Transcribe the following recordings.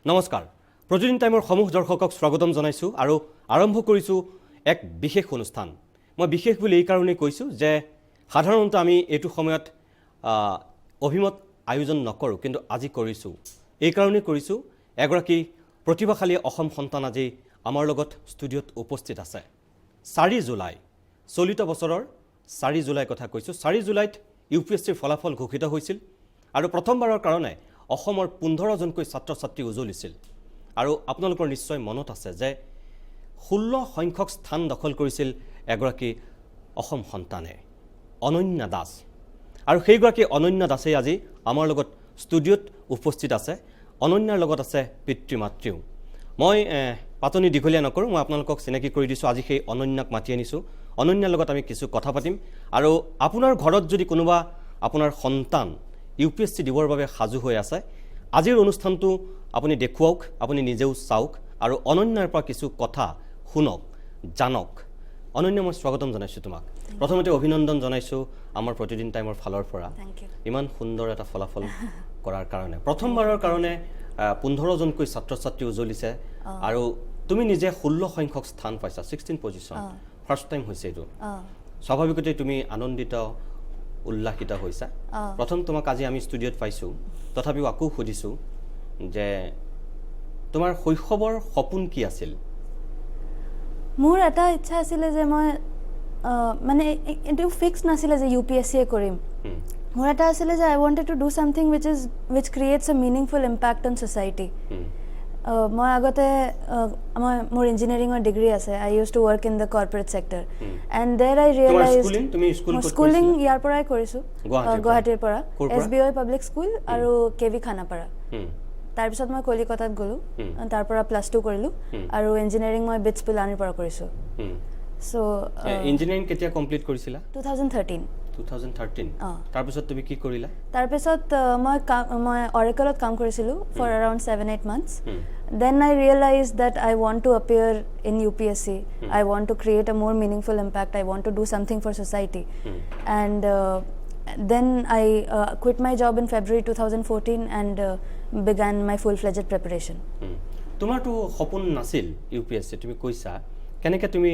নমস্কাৰ প্ৰতিদিন টাইমৰ সমূহ দৰ্শকক স্বাগতম জনাইছো আৰু আৰম্ভ কৰিছো এক বিশেষ অনুষ্ঠান মই বিশেষ বুলি এই কাৰণেই কৈছো যে সাধাৰণতে আমি এইটো সময়ত অভিমত আয়োজন নকৰো কিন্তু আজি কৰিছো এই কাৰণেই কৰিছো এগৰাকী প্ৰতিভাশালী অসম সন্তান আজি আমাৰ লগত ষ্টুডিঅত উপস্থিত আছে 4 জুলাই চলিত বছৰৰ 4 জুলাই কথা কৈছো 4 জুলাইত ইউপিএছচিৰ ফলাফল ঘোষিত হৈছিল আৰু প্ৰথমবাৰৰ কাৰণে অসমৰ 15 জনকৈ ছাত্ৰ-ছাত্ৰী উজলিছিল আৰু আপোনালোকৰ নিশ্চয় মনত আছে যে 16 সংখ্যক স্থান দখল কৰিছিল এগৰাকী অসম সন্তানে অনন্যা দাস আৰু সেইগৰাকী অনন্যা দাসে আজি আমাৰ লগত ষ্টুডিঅত উপস্থিত আছে অনন্যাৰ লগত আছে পিতৃ-মাতৃও মই পাতনি দীঘলীয়া নকৰো মই আপোনালোকক চিনাকি কৰি দিছো আজি সেই অনন্যাক মাতি আনিছো অনন্যাৰ লগত আমি কিছু কথা পাতিম আৰু আপোনাৰ ঘৰত যদি কোনোবা আপোনাৰ সন্তান ইউপিএছচি দিবৰ বাবে সাজু হৈ আছে আজিৰ অনুষ্ঠানটো আপুনি দেখুৱাওক আপুনি নিজেও চাওক আৰু অনন্যাৰ পৰা কিছু কথা শুনক জানক অনন্যা মই স্বাগতম জনাইছো তোমাক প্ৰথমতে অভিনন্দন জনাইছো আমাৰ প্ৰতিদিন টাইমৰ ফালৰ পৰা ইমান সুন্দৰ এটা ফলাফল কৰাৰ কাৰণে প্ৰথমবাৰৰ কাৰণে 15 জনকৈ ছাত্ৰ-ছাত্ৰী উজলিছে আৰু তুমি নিজে 16 সংখ্যক স্থান পাইছা 16 পজিশন ফাৰ্স্ট টাইম হৈছে এইটো স্বাভাৱিকতে তুমি আনন্দিত উল্লাসিত হৈছা প্ৰথম তোমাক আজি আমি ষ্টুডিঅত পাইছো তথাপিও আকৌ খুদিছো যে তোমাৰ শৈশৱৰ সপোন কি আছিল মোৰ এটা ইচ্ছা আছিল যে মই মানে এটো ফিক্স নাছিল যে ইউপিএসসি কৰিম মোৰ এটা আছিল যে I wanted to do something which creates a meaningful impact on society মই আগতে মোৰ ইঞ্জিনিয়াৰিংৰ ডিগ্ৰী আছে I use to work in the corporate sector and there I realised তুমি স্কুলিং ইয়াৰ পৰাই কৰিছো গুৱাহাটীৰ পৰা এছবিআই পাব্লিক স্কুল আৰু কেভি খানাপাৰা তাৰ পিছত মই কলিকতাত গলো তাৰ পৰা +2 কৰিলো আৰু ইঞ্জিনিয়াৰিং মই বিটস পিলানিৰ পৰা কৰিছো সো ইঞ্জিনিয়াৰিং কেতিয়া কমপ্লিট কৰিছিলা 2013 তাৰ পিছত তুমি কি কৰিলা তাৰ পিছত মই অৰেকলত কাম কৰিছিলো for around 7-8 months then I realized that I want to appear in UPSC I want to create a more meaningful impact I want to do something for society and then I quit my job in February 2014 and began my full-fledged preparation তোমাৰ তো সপোন নাছিল UPSC তুমি কৈছা কেনেকৈ তুমি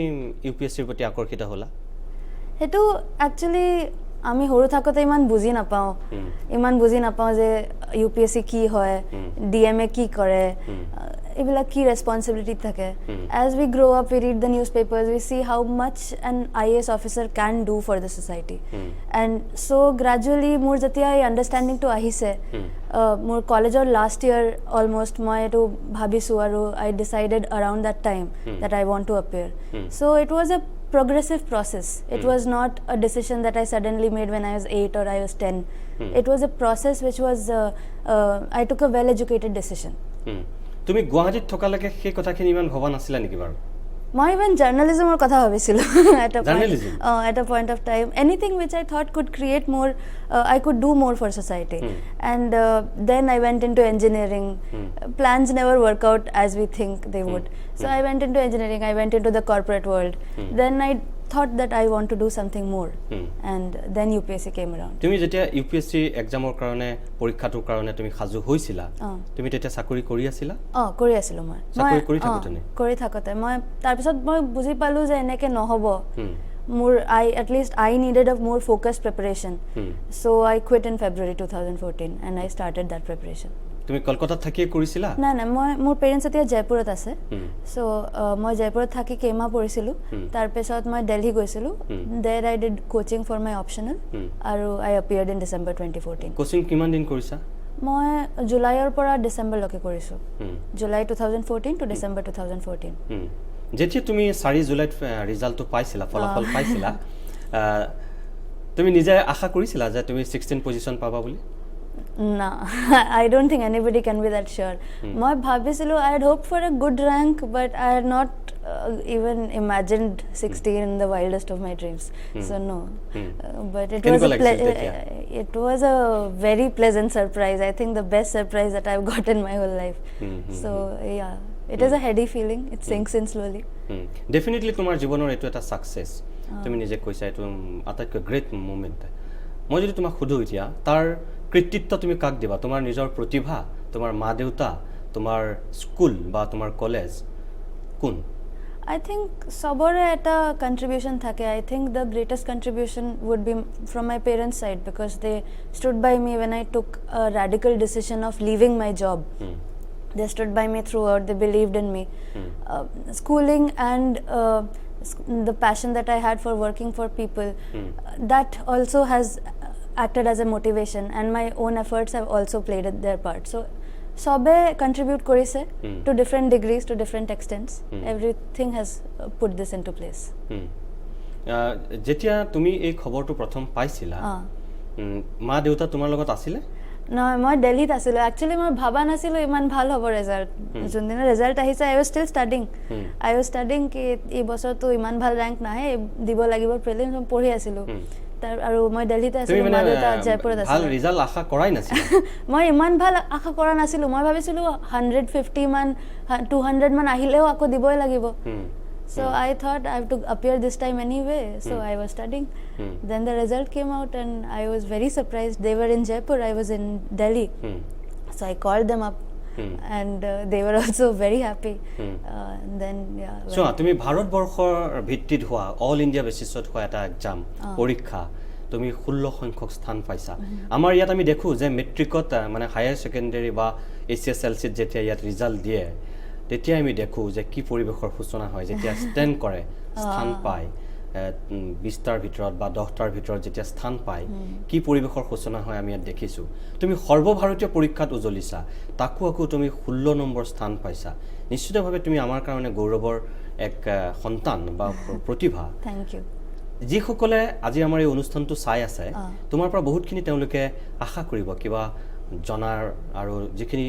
ইউপিএসসিৰ প্ৰতি আকৰ্ষিত হলা হেতু একচুয়ালি আমি হৰু থাকতে ইমান বুজি নাপাও যে ইউপিএসসি কি হয় ডিএমএ কি কৰে এবিলা কি ৰেসপন্সিবিলিটি থাকে as we grow up we read the newspapers we see how much an IAS officer can do for the society and so gradually more jatia I understanding to ahise more college or last year almost moi etu bhabisu aru I decided around that time that I want to appear so it was a progressive process it was not a decision that I suddenly made when I was 8 or I was 10 it was a process which was I took a well educated decision তুমি গুৱাহাটীত থকালৈকে সেই কথাখিনি ইমান ভবা নাছিলা নেকি বাৰু মই ইভেন জাৰ্নালিজমৰ কথা ভাবিছিলো at a point of time anything which I thought could create more I could do more for society and then I went into engineering plans never work out as we think they would so I went into engineering I went into the corporate world then I thought that I want to do something more and then UPSC came around তুমি যেতিয়া UPSC এক্সামৰ কাৰণে পৰীক্ষাটোৰ কাৰণে তুমি সাজু হৈছিলা তুমি তেতিয়া চাকৰি কৰি আছিলা কৰি আছিলো মই চাকৰি কৰি থাকতে মই তাৰ পিছত মই বুজি পালো যে এনেকে নহব more at least I needed a more focused preparation so I quit in February 2014 and I started that preparation তুমি কলকাতাত থাকি কৰিছিলা না মই মোৰ পেৰেন্টস এতিয়া জয়পুৰত আছে সো মই জয়পুৰত থাকি কেমা পঢ়িছিলো তাৰ পিছত মই দিল্লী গৈছিলো there I did coaching for my optional আৰু I appeared in December 2014 coaching কিমান দিন কৰিছা মই জুলাইৰ পৰা ডিসেম্বৰ লৈকে কৰিছো জুলাই 2014 to December 2014 যেতিয়া তুমি 4 জুলাইত ৰিজাল্টটো পাইছিলা ফলাফল পাইছিলা তুমি নিজে আশা কৰিছিলা যে তুমি 16 পজিশন পাবা বুলি No, I don't think anybody can be that sure. মই ভাবিছিলো I had hoped for a good rank but I had not even imagined 16 in the wildest of my dreams so no but it was a very pleasant surprise I think the best surprise that I've got in my whole life so yeah it is a heady feeling it sinks in slowly definitely তোমার জীবনৰ এটো এটা success তুমি নিজে কৈছা এটো আটাইতকৈ great moment মই যদি তোমাক খুদু এতিয়া তাৰ কৃতিত্ব তুমি কাক দিবা তোমাৰ নিজৰ প্ৰতিভা তোমাৰ মা দেউতা তোমাৰ স্কুল বা তোমাৰ কলেজ কোন I think sabore eta contribution thake. I think the greatest contribution would be from my parents' side because they stood by me when I took a radical decision of leaving my job. They stood by me throughout. They believed in me. Schooling and the passion that I had for working for people, that also has acted as a motivation, and my own efforts have also played their part. So sobe contribute korise to different degrees, to different extents. Everything has put this into place. যেতিয়া তুমি এই খবৰটো প্ৰথম পাইছিলা মা দেউতা তোমাৰ লগত আছিলে No, মই দিল্লীত আছিলো একচুয়ালি মই ভাবা নাছিলো ইমান ভাল হ'ব ৰিজাল্ট যোনদিনা ৰিজাল্ট আহিছে I was still studying কি এই বছৰটো ইমান ভাল ৰেংক নাহে দিব লাগিব প্ৰিলিমছ মই পঢ়ি আছিলো তাৰ আৰু মই দিল্লীতে আছিলো মা দেউতা জয়পুৰত আছিল ভাল ৰিজাল্ট আশা কৰাই নাছিল মই ইমান ভাল আশা কৰা নাছিলো মই ভাবিছিলো 150 মান 200 মান আহিলেও আকৌ দিবই লাগিব So I thought I have to appear this time anyway. So I was studying. Then the result came out and I was very surprised. They were in Jaipur, I was in Delhi. So I called them up and they were also very happy. Then yeah. So তুমি ভাৰতবৰ্ষৰ ভিত্তিত হোৱা all India বেচিছত হোৱা এটা exam পৰীক্ষা তুমি 16 সংখ্যক স্থান পাইছা আমাৰ ইয়াত আমি দেখো যে মেট্ৰিকত মানে হায়াৰ সেকেন্ডাৰী বা এছএছএলসিত যেতিয়া ইয়াত ৰিজাল্ট দিয়ে তেতিয়া আমি দেখো যে কি পৰিবেশৰ সূচনা হয় যেতিয়া ষ্টেণ্ড কৰে স্থান পায় 20টাৰ ভিতৰত বা 10টাৰ ভিতৰত যেতিয়া স্থান পায় কি পৰিবেশৰ সূচনা হয় আমি ইয়াত দেখিছো তুমি সৰ্বভাৰতীয় পৰীক্ষাত উজলিছা তাকো আকৌ তুমি 16 নম্বৰ স্থান পাইছা নিশ্চিতভাৱে তুমি আমাৰ কাৰণে গৌৰৱৰ এক সন্তান বা প্ৰতিভা থ্যাংক ইউ যিসকলে আজি আমাৰ এই অনুষ্ঠানটো চাই আছে তোমাৰ পৰা বহুতখিনি তেওঁলোকে আশা কৰিব কিবা জনাৰ আৰু যিখিনি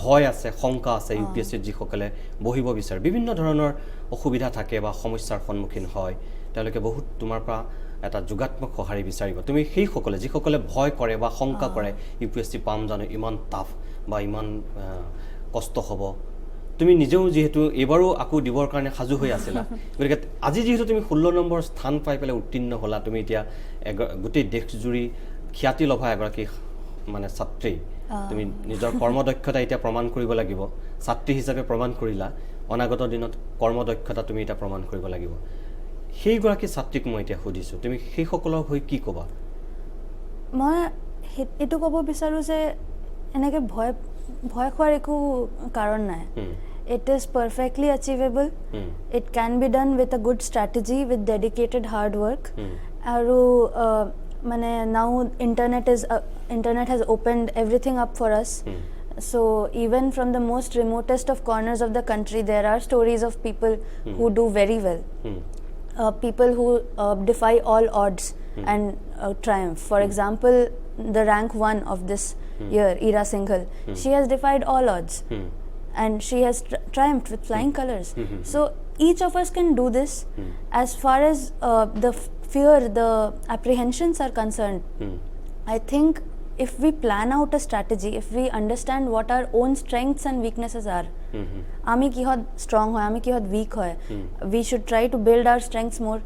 ভয় আছে শংকা আছে ইউপিএসসি যিসকলে বহিব বিচাৰে বিভিন্ন ধৰণৰ অসুবিধা থাকে বা সমস্যাৰ সন্মুখীন হয় তেওঁলোকে বহুত তোমাৰ পৰা এটা যোগাত্মক সহাৰি বিচাৰিব তুমি সেই সকলে যিসকলে ভয় কৰে বা শংকা কৰে ইউপিএসসি পাম জানো ইমান টাফ বা ইমান কষ্ট হ'ব তুমি নিজেও যেহেতু এবাৰো আকো দিবৰ কাৰণে সাজু হৈ আছিলা গতিকে আজি যেহেতু তুমি 16 নম্বৰ স্থান পাই পেলাই উত্তীৰ্ণ হলা তুমি এতিয়া গোটেই দেশ জুৰি খ্যাতি লভা এগৰাকী মানে ছাত্ৰী তুমি নিজৰ কৰ্মদক্ষতা এতিয়া প্ৰমাণ কৰিব লাগিব ছাত্ৰী হিচাপে প্ৰমাণ কৰিলা অনাগত দিনত কৰ্মদক্ষতা তুমি এটা প্ৰমাণ কৰিব লাগিব সেই গৰাকী ছাত্ৰীক মই এতিয়া সুধিছো তুমি সেই সকলৰ হৈ কি ক'বা মই এটো ক'ব বিচাৰো যে এনেকে ভয় খোৱাৰ একো কাৰণ নাই it is perfectly achievable it can be done with a good strategy with dedicated hard work aru mane now internet has opened everything up for us so even from the most remotest of corners of the country there are stories of people who do very well people who defy all odds and triumph for example the rank 1 of this year Ira Singhal she has defied all odds and she has triumphed with flying colors so each of us can do this as far as the fear the apprehensions are concerned I think if we plan out a strategy if we understand what our own strengths and weaknesses are ami kihot strong hoy ami kihot weak hoy we should try to build our strengths more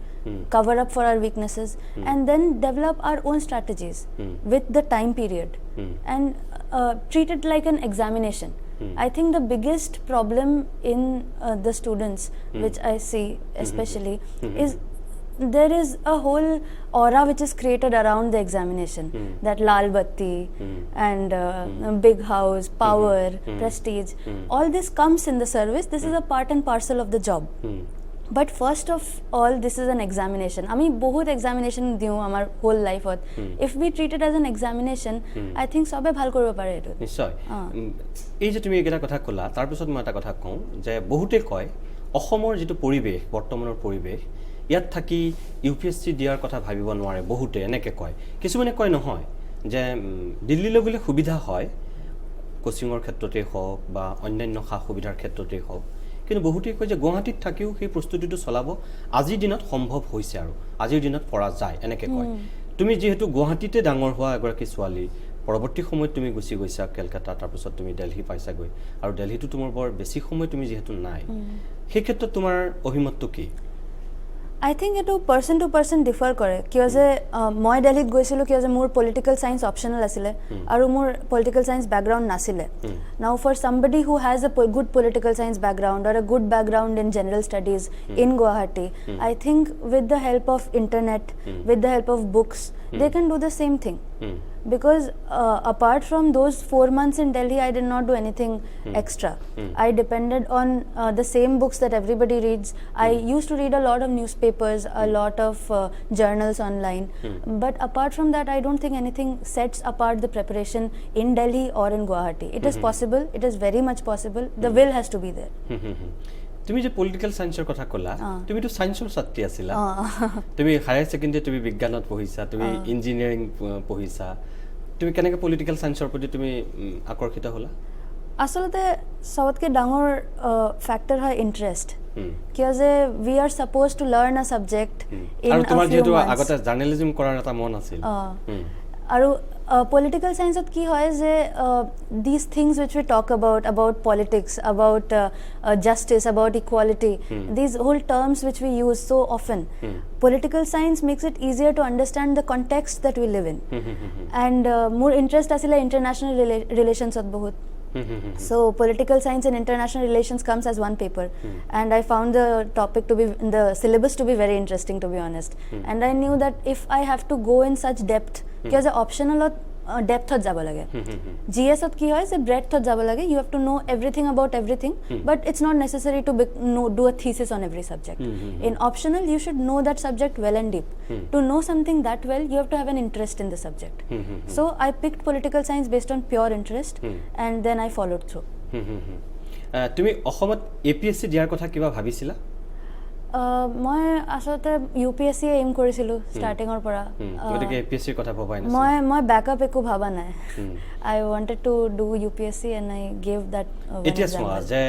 cover up for our weaknesses and then develop our own strategies with the time period and treat it like an examination I think the biggest problem in the students which I see especially is there is a whole aura which is created around the examination that lal batti and big house power prestige all this comes in the service this is a part and parcel of the job but first of all this is an examination ami bahut examination diu amar whole life if we treat it as an examination I think sobe bhal koribo pare etu nishoy ei je tumi ekata kotha kola tar pisot moi eta kotha kau je bahute koy অসমৰ যেটো পৰিবেশ বৰ্তমানৰ পৰিবেশ ইয়াত থাকি UPSC দিয়াৰ কথা ভাবিব নোৱাৰে বহুতে এনেকে কয় কিছুমানে কয় নহয় যে দিল্লীলৈ গলে সুবিধা হয় কোচিংৰ ক্ষেত্ৰতে হওক বা অন্যান্য সা সুবিধাৰ ক্ষেত্ৰতে হওক কিন্তু বহুতে কয় যে গুৱাহাটীত থাকিও সেই প্ৰস্তুতিটো চলাব আজিৰ দিনত সম্ভৱ হৈছে আৰু আজিৰ দিনত পৰা যায় এনেকে কয় তুমি যেহেতু গুৱাহাটীতে ডাঙৰ হোৱা এগৰাকী ছোৱালী পৰৱৰ্তী সময়ত তুমি গুছি গৈছা কলকাতা তাৰ পিছত তুমি দিল্লী পাইছা গৈ আৰু দিল্লীটো তোমাৰ বৰ বেছি সময় তুমি যেহেতু নাই সেই ক্ষেত্ৰত তোমাৰ অভিমতটো কি I think it person to person differ কৰে কিয় যে মই দিল্লীত গৈছিলো কিয় যে মোৰ পলিটিক্যাল সায়েন্স অপশনাল আছিলে আৰু মোৰ পলিটিক্যাল সায়েন্স ব্যাকগ্ৰাউণ্ড নাছিলে now for somebody who has a good political science background or a good background in general studies in Guwahati I think with the help of internet with the help of books they can do the same thing because apart from those 4 months in Delhi I did not do anything extra I depended on the same books that everybody reads I used to read a lot of newspapers a lot of journals online but apart from that I don't think anything sets apart the preparation in Delhi or in Guwahati it is possible it is very much possible the will has to be there তুমি যে political সায়েন্সৰ কথা কলা তুমি তো সায়েন্সৰ ছাত্ৰী আছিলা তুমি higher secondary তুমি বিজ্ঞানত পঢ়িছা তুমি ইঞ্জিনিয়াৰিং পঢ়িছা তুমি কেনেকৈ পলিটিক্যাল সায়েন্সৰ প্ৰতি তুমি আকৰ্ষিত হলা আসলতে সবতকে ডাঙৰ ফ্যাক্টৰ হয় ইন্টাৰেষ্ট কিয় যে we are supposed to learn a subject in আৰু তোমাৰ a few যেটো months আগতে জাৰ্নালিজম কৰাৰ এটা মন আছিল আৰু political science at ki hoy je these things which we talk about politics about justice about equality these whole terms which we use so often political science makes it easier to understand the context that we live in and more interest asila international relations at bahut so political science and international relations comes as one paper and I found the topic to be the syllabus to be very interesting to be honest and I knew that if I have to go in such depth because the optional depth hot jabo lage gs at ki hoy se breadth hot jabo lage you have to know everything about everything but it's not necessary to do a thesis on every subject in optional you should know that subject well and deep to know something that well you have to have an interest in the subject so I picked political science based on pure interest and then I followed through তুমি অসমত APSC দিয়াৰ কথা কিবা ভাবিছিলা মই আসলতে UPSC M কৰিছিলো ষ্টাৰ্টিংৰ পৰা গতিকে APSC কথা ভাবাই না মই ব্যাকআপ একো ভাবা নাই I wanted to do UPSC and I gave that এতিয়া সোৱা যে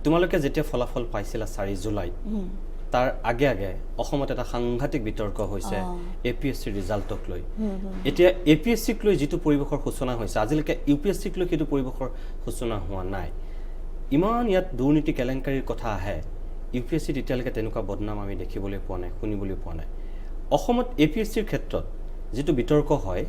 তোমালোকে যেতিয়া ফলাফল পাইছিলা 4 জুলাই তাৰ আগে আগে অসমত এটা সাংঘাতিক বিতৰ্ক হৈছে APSC ৰিজাল্টক লৈ এতিয়া APSC ক লৈ যেটো পৰিবেশৰ সূচনা হৈছে আজিলৈকে UPSC ক লৈ কিটো পৰিবেশৰ সূচনা হোৱা নাই ইমান ইয়াত দুৰ্নীতি কেলেংকাৰীৰ কথা আহে UPSC এতিয়ালৈকে তেনেকুৱা বদনাম আমি দেখিবলৈ পোৱা নাই শুনিবলৈ পোৱা নাই অসমত APSC ৰ ক্ষেত্ৰত যেটো বিতৰ্ক হয়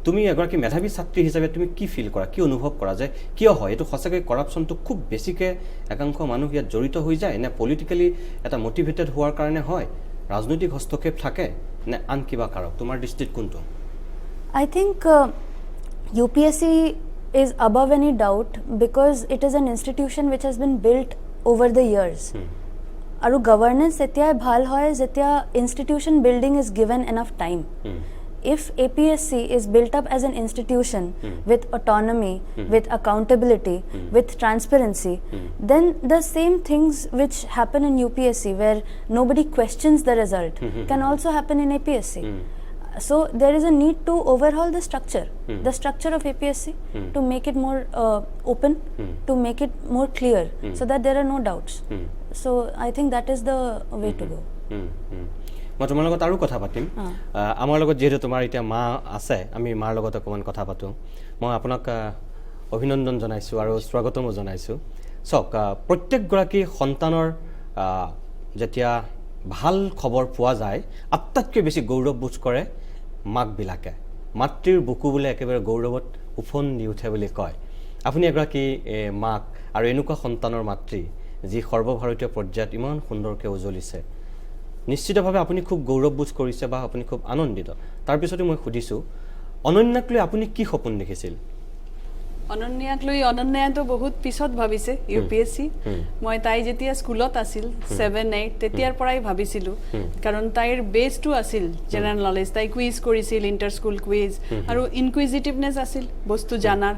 তুমি এগৰাকী মেধাবী ছাত্ৰী হিচাপে তুমি কি ফিল কৰা কি অনুভৱ কৰা যে কিয় হয় এটো সঁচাকৈ কৰাপশনটো খুব বেছিকে একাংশ মানুহ ইয়াত জড়িত হৈ যায় নে পলিটিক্যালি এটা মোটিভেটেড হোৱাৰ কাৰণে হয় ৰাজনৈতিক হস্তক্ষেপ থাকে নে আন কিবা কাৰক তোমাৰ দৃষ্টিত কোনটো I think UPSC is above any doubt because it is an institution which has been built over the years aru governance etia bhal hoy jetia institution building is given enough time if APSC is built up as an institution with autonomy with accountability with transparency then the same things which happen in UPSC where nobody questions the result can also happen in APSC so there is a need to overhaul the structure of APSC to make it more open to make it more clear so that there are no doubts so I think that is the way to go মই তোমাৰ লগত আৰু কথা পাতিম আমাৰ লগত যেহেতু তোমাৰ এতিয়া মা আছে আমি মাৰ লগত অকমান কথা পাতো মই আপোনাক অভিনন্দন জনাইছো আৰু স্বাগতম জনাইছো সক প্ৰত্যেক গৰাকী সন্তানৰ যেতিয়া ভাল খবৰ পোৱা যায় আটাইতকৈ বেছি গৌৰৱ বোধ কৰে মাক বিলাকে মাতৃৰ বুকু বুলে একেবাৰে গৌৰৱত উফন দি উঠে বুলি কয় আপুনি এগৰাকী মাক আৰু এনেকুৱা সন্তানৰ মাতৃ যি সৰ্বভাৰতীয় পৰ্যায়ত ইমান সুন্দৰকৈ উজলিছে নিশ্চিতভাৱে আপুনি খুব গৌৰৱ বোধ কৰিছে বা আপুনি খুব আনন্দিত তাৰ পিছতে মই খুদিছো অনন্যাক লৈ আপুনি কি সপোন দেখিছিল অনন্যাক লৈ অনন্যাটো বহুত পিছত ভাবিছে UPSC মই তাই যেতিয়া স্কুলত আছিল 7-8 তেতিয়াৰ পৰাই ভাবিছিলো কাৰণ তাইৰ বেসটো আছিল জেনাৰেল নলেজ তাই কুইজ কৰিছিল ইন্টাৰ স্কুল কুইজ আৰু ইনকুইজিটিভনেস আছিল বস্তু জানাৰ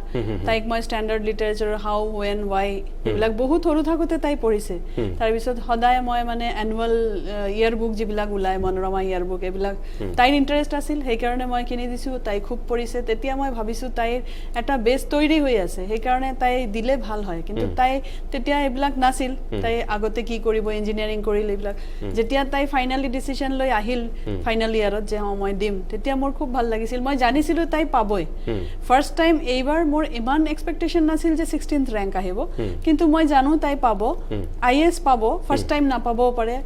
তাইক মই standard literature how when why এইবিলাক বহুত সৰু থাকোতে তাই পঢ়িছে তাৰ পিছত সদায় মই মানে এনুৱেল ইয়াৰ বুক যিবিলাক উলাই মনোৰমা ইয়াৰ বুক এইবিলাক তাইৰ ইন্টাৰেষ্ট আছিল সেই কাৰণে মই কিনি দিছো তাই খুব পঢ়িছে তেতিয়া মই ভাবিছো তাইৰ এটা বেস তৈৰি হৈ আছে সেইকাৰণে তাই দিলে ভাল হয় কিন্তু তাই তেতিয়া এইবিলাক নাছিল তাই আগতে কি কৰিব ইঞ্জিনিয়াৰিং কৰিল এইবিলাক যেতিয়া তাই ফাইনালি ডিসিশন লৈ আহিল ফাইনাল ইয়াৰত যে মই দিম তেতিয়া মোৰ খুব ভাল লাগিছিল মই জানিছিলো তাই পাবই ফাৰ্স্ট টাইম এইবাৰ মোৰ ইমান এক্সপেক্টেশন নাছিল যে 16th ৰেংক আহিব কিন্তু মই জানো তাই পাব আইএস পাব ফাৰ্স্ট টাইম নাপাবও পাৰে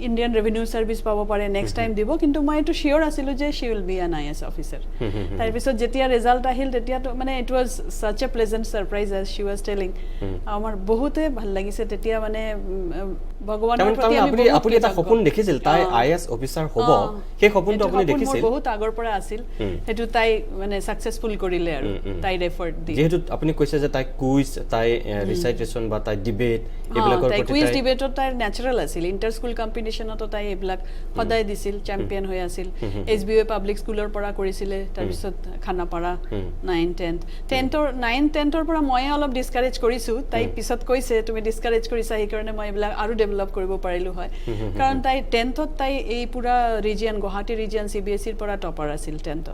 ইণ্ডিয়ান ৰেভিনিউ সাৰ্ভিস পাব পাৰে নেক্সট টাইম দিব কিন্তু মই এটো শিওৰ আছিলো যে শি will be N is officer তাৰ পিছত যেতিয়া ৰিজাল্ট আহিল তেতিয়া তো মানে it was such a pleasant surprise as she was telling আমার বহুতে ভাল লাগিছে তেতিয়া মানে ভগৱানৰ প্ৰতি আমি আপুনি এটা সপোন দেখিছিল তাই আইএস অফিচাৰ হ'ব সেই সপোনটো আপুনি দেখিছিল বহুত আগৰ পৰা আছিল হেতু তাই মানে সাকসেসফুল কৰিলে আৰু তাই এফৰ্ট দি যেহেতু আপুনি কৈছে যে তাই কুইজ তাই ৰিসাইটেশন বা তাই ডিবেট এইবিলাকৰ তাই প্ৰতি কুইজ ডিবেটত তাই ন্যাচাৰাল আছিল ইন্টাৰ স্কুল কম্পিটিশনতো তাই এইবিলাক সদায় দিছিল চ্যাম্পিয়ন হৈ আছিল এসবিএ পাব্লিক স্কুলৰ পৰা কৰিছিলে তাৰ পিছত খানাপাৰা 9-10ৰ পৰা মই অলপ ডিসকাৰেজ কৰিছো তাই পিছত কৈছে তুমি ডিসকাৰেজ কৰিছা এই কাৰণে মই এইবিলাক আৰু ডেভেলপ কৰিব পাৰিলো হয় কাৰণ তাই 10th তাই এই পুৰা ৰিজিয়ন গুৱাহাটী ৰিজিয়ন সিবিএসইৰ পৰা টপাৰ আছিল 10th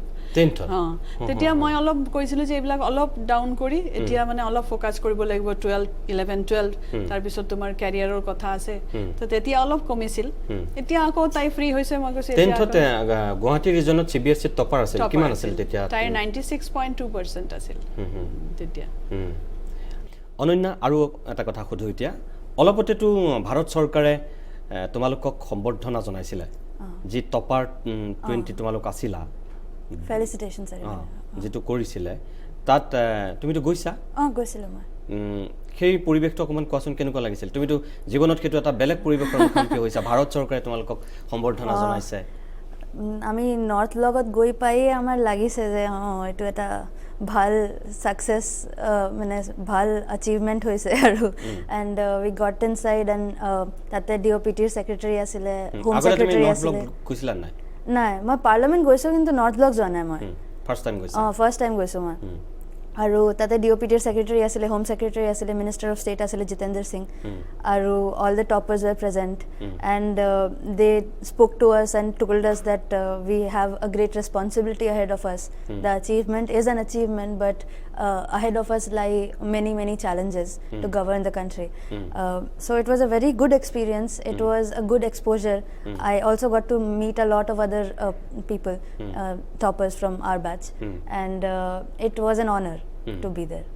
তেতিয়া মই অলপ কৈছিলো যে এইবিলাক অলপ ডাউন কৰি এতিয়া মানে অলপ ফোকাস কৰিব লাগিব 11-12 তাৰ পিছত তোমাৰ ক্যাৰিয়াৰৰ কথা আছে তো তেতিয়া অলপ কমিছিল এতিয়া আকৌ তাই ফ্ৰী হৈছে মই কৈছে 10th গুৱাহাটী ৰিজনত সিবিএসই টপাৰ আছিল কিমান আছিল তেতিয়া তাই 96.2% আছিল তেতিয়া অনন্যা আৰু এটা কথা সুধো এতিয়া অলপতেতো ভাৰত চৰকাৰে তোমালোকক সম্বৰ্ধনা জনাইছিলে যি টপাৰ 20 তোমালোক আছিলা ফেলিচিটেশন সেৰেমনি যেটো কৰিছিলে তাত তুমিতো গৈছা গৈছিলো মই সেই পৰিবেশটো অকমান কোৱাচোন কেনেকুৱা লাগিছিল তুমিতো জীৱনত কেটো এটা বেলেগ পৰিবেশৰ মুখামুখি হৈছা ভাৰত চৰকাৰে তোমালোকক সম্বৰ্ধনা জনাইছে আমি নৰ্থ লগত গৈ পাই আমাৰ লাগিছে যে এটো এটা ভাল সাকসেস মানে ভাল অ্যাচিভমেন্ট হৈছে আৰু and we got inside and তাতে ডিওপিটিৰ সেক্ৰেটাৰি আছিল হোম সেক্ৰেটাৰি আছিল কৈছিলা নাই নাই মই পাৰ্লামেন্ট গৈছো কিন্তু নৰ্থ ব্লক যোৱা নাই মই ফাৰ্স্ট টাইম গৈছো মই আৰু তাতে ডিওপিটিৰ সেক্ৰেটাৰি আছিল হোম সেক্ৰেটাৰি আছিল মিনিষ্টাৰ অফ ষ্টেট আছিল জিতেন্দ্ৰ সিং আৰু all the toppers wer present and they spoke to us and told us that we have a great responsibility ahead of us the achievement is an achievement but ahead of us lie many challenges to govern the country so it was a very good experience it was a good exposure I also got to meet a lot of other people toppers from our batch and it was an honor to be there